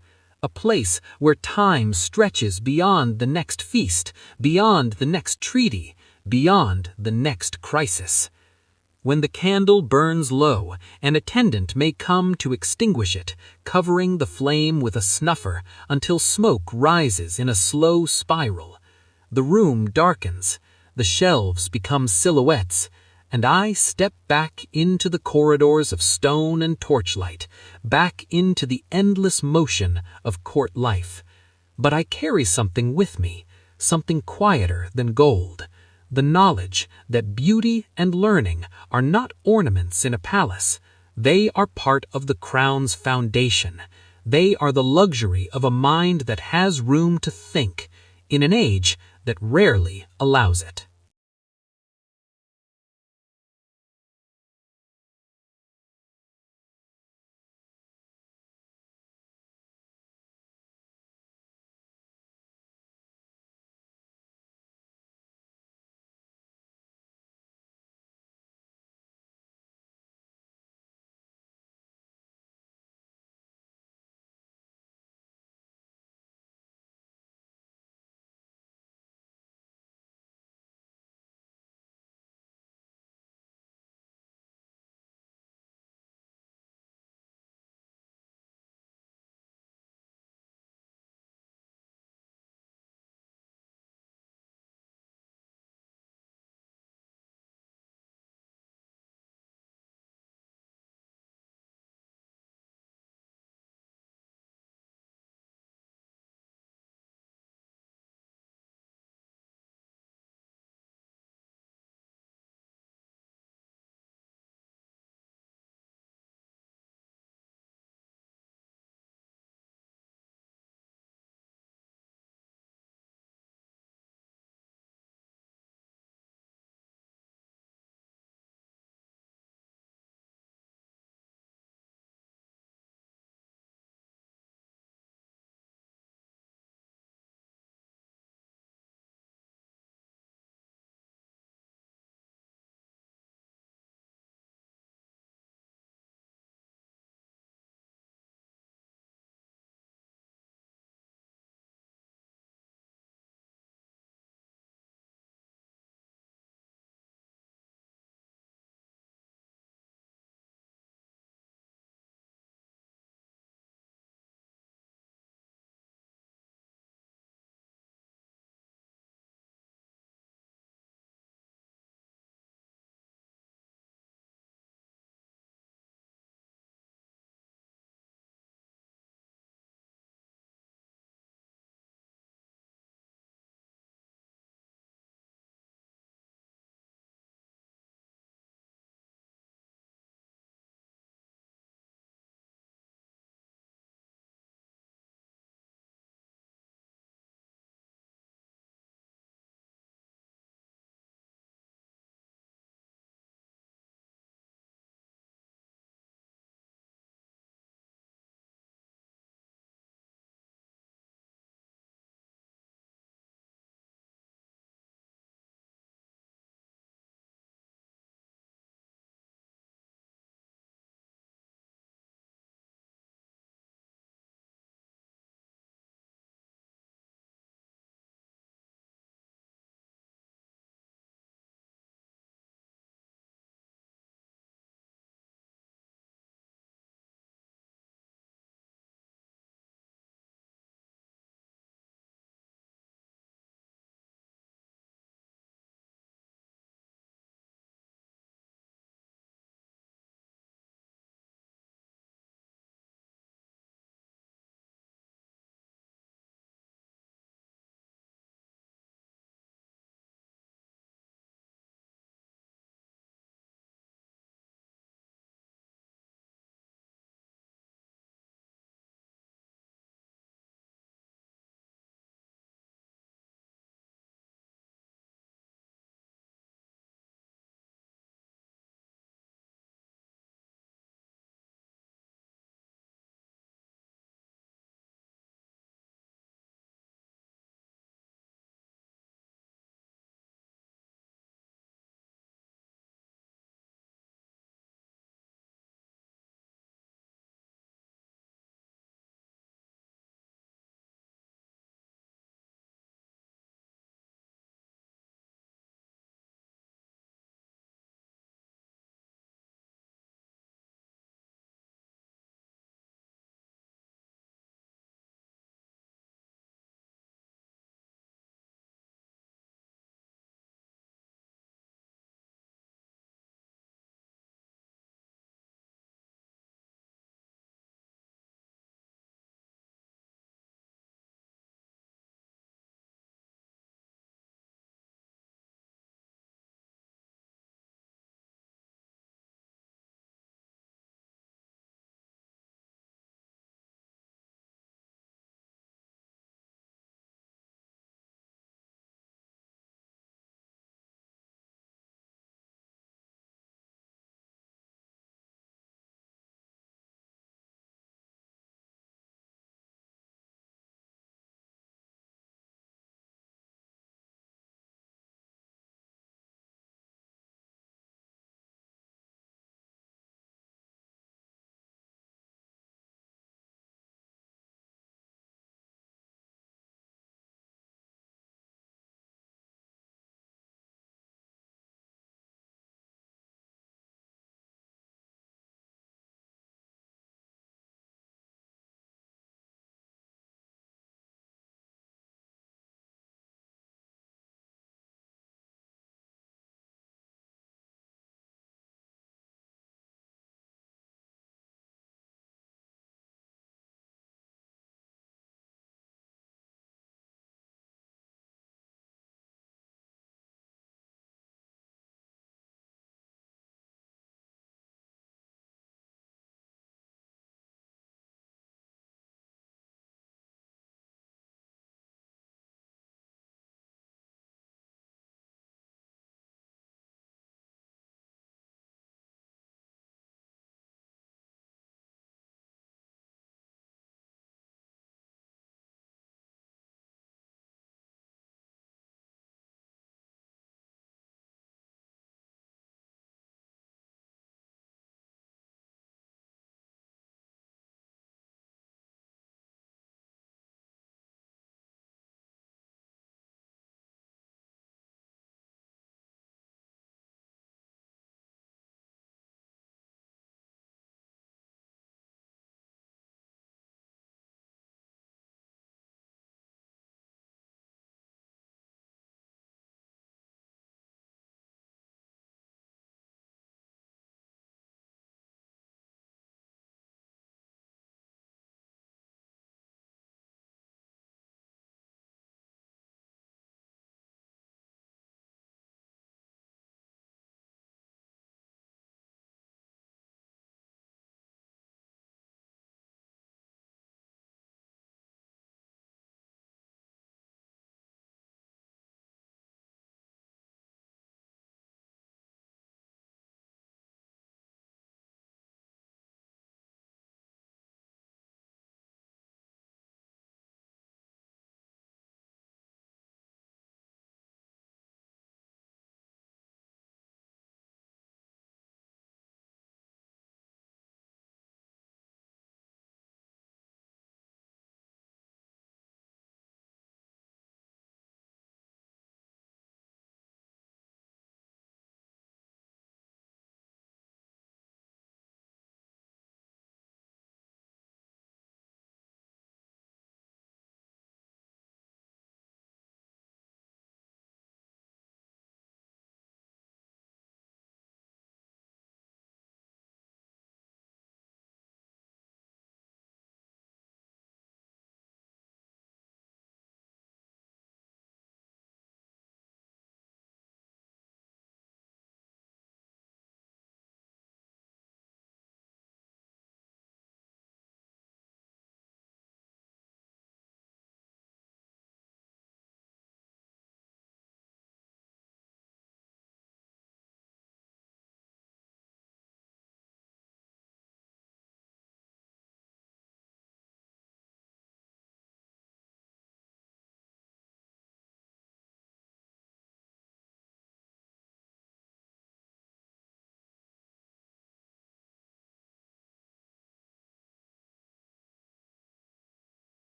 A place where time stretches beyond the next feast, beyond the next treaty, beyond the next crisis. When the candle burns low, an attendant may come to extinguish it, covering the flame with a snuffer until smoke rises in a slow spiral. The room darkens, the shelves become silhouettes, and I step back into the corridors of stone and torchlight, back into the endless motion of court life. But I carry something with me, something quieter than gold. The knowledge that beauty and learning are not ornaments in a palace. They are part of the crown's foundation. They are the luxury of a mind that has room to think in an age that rarely allows it.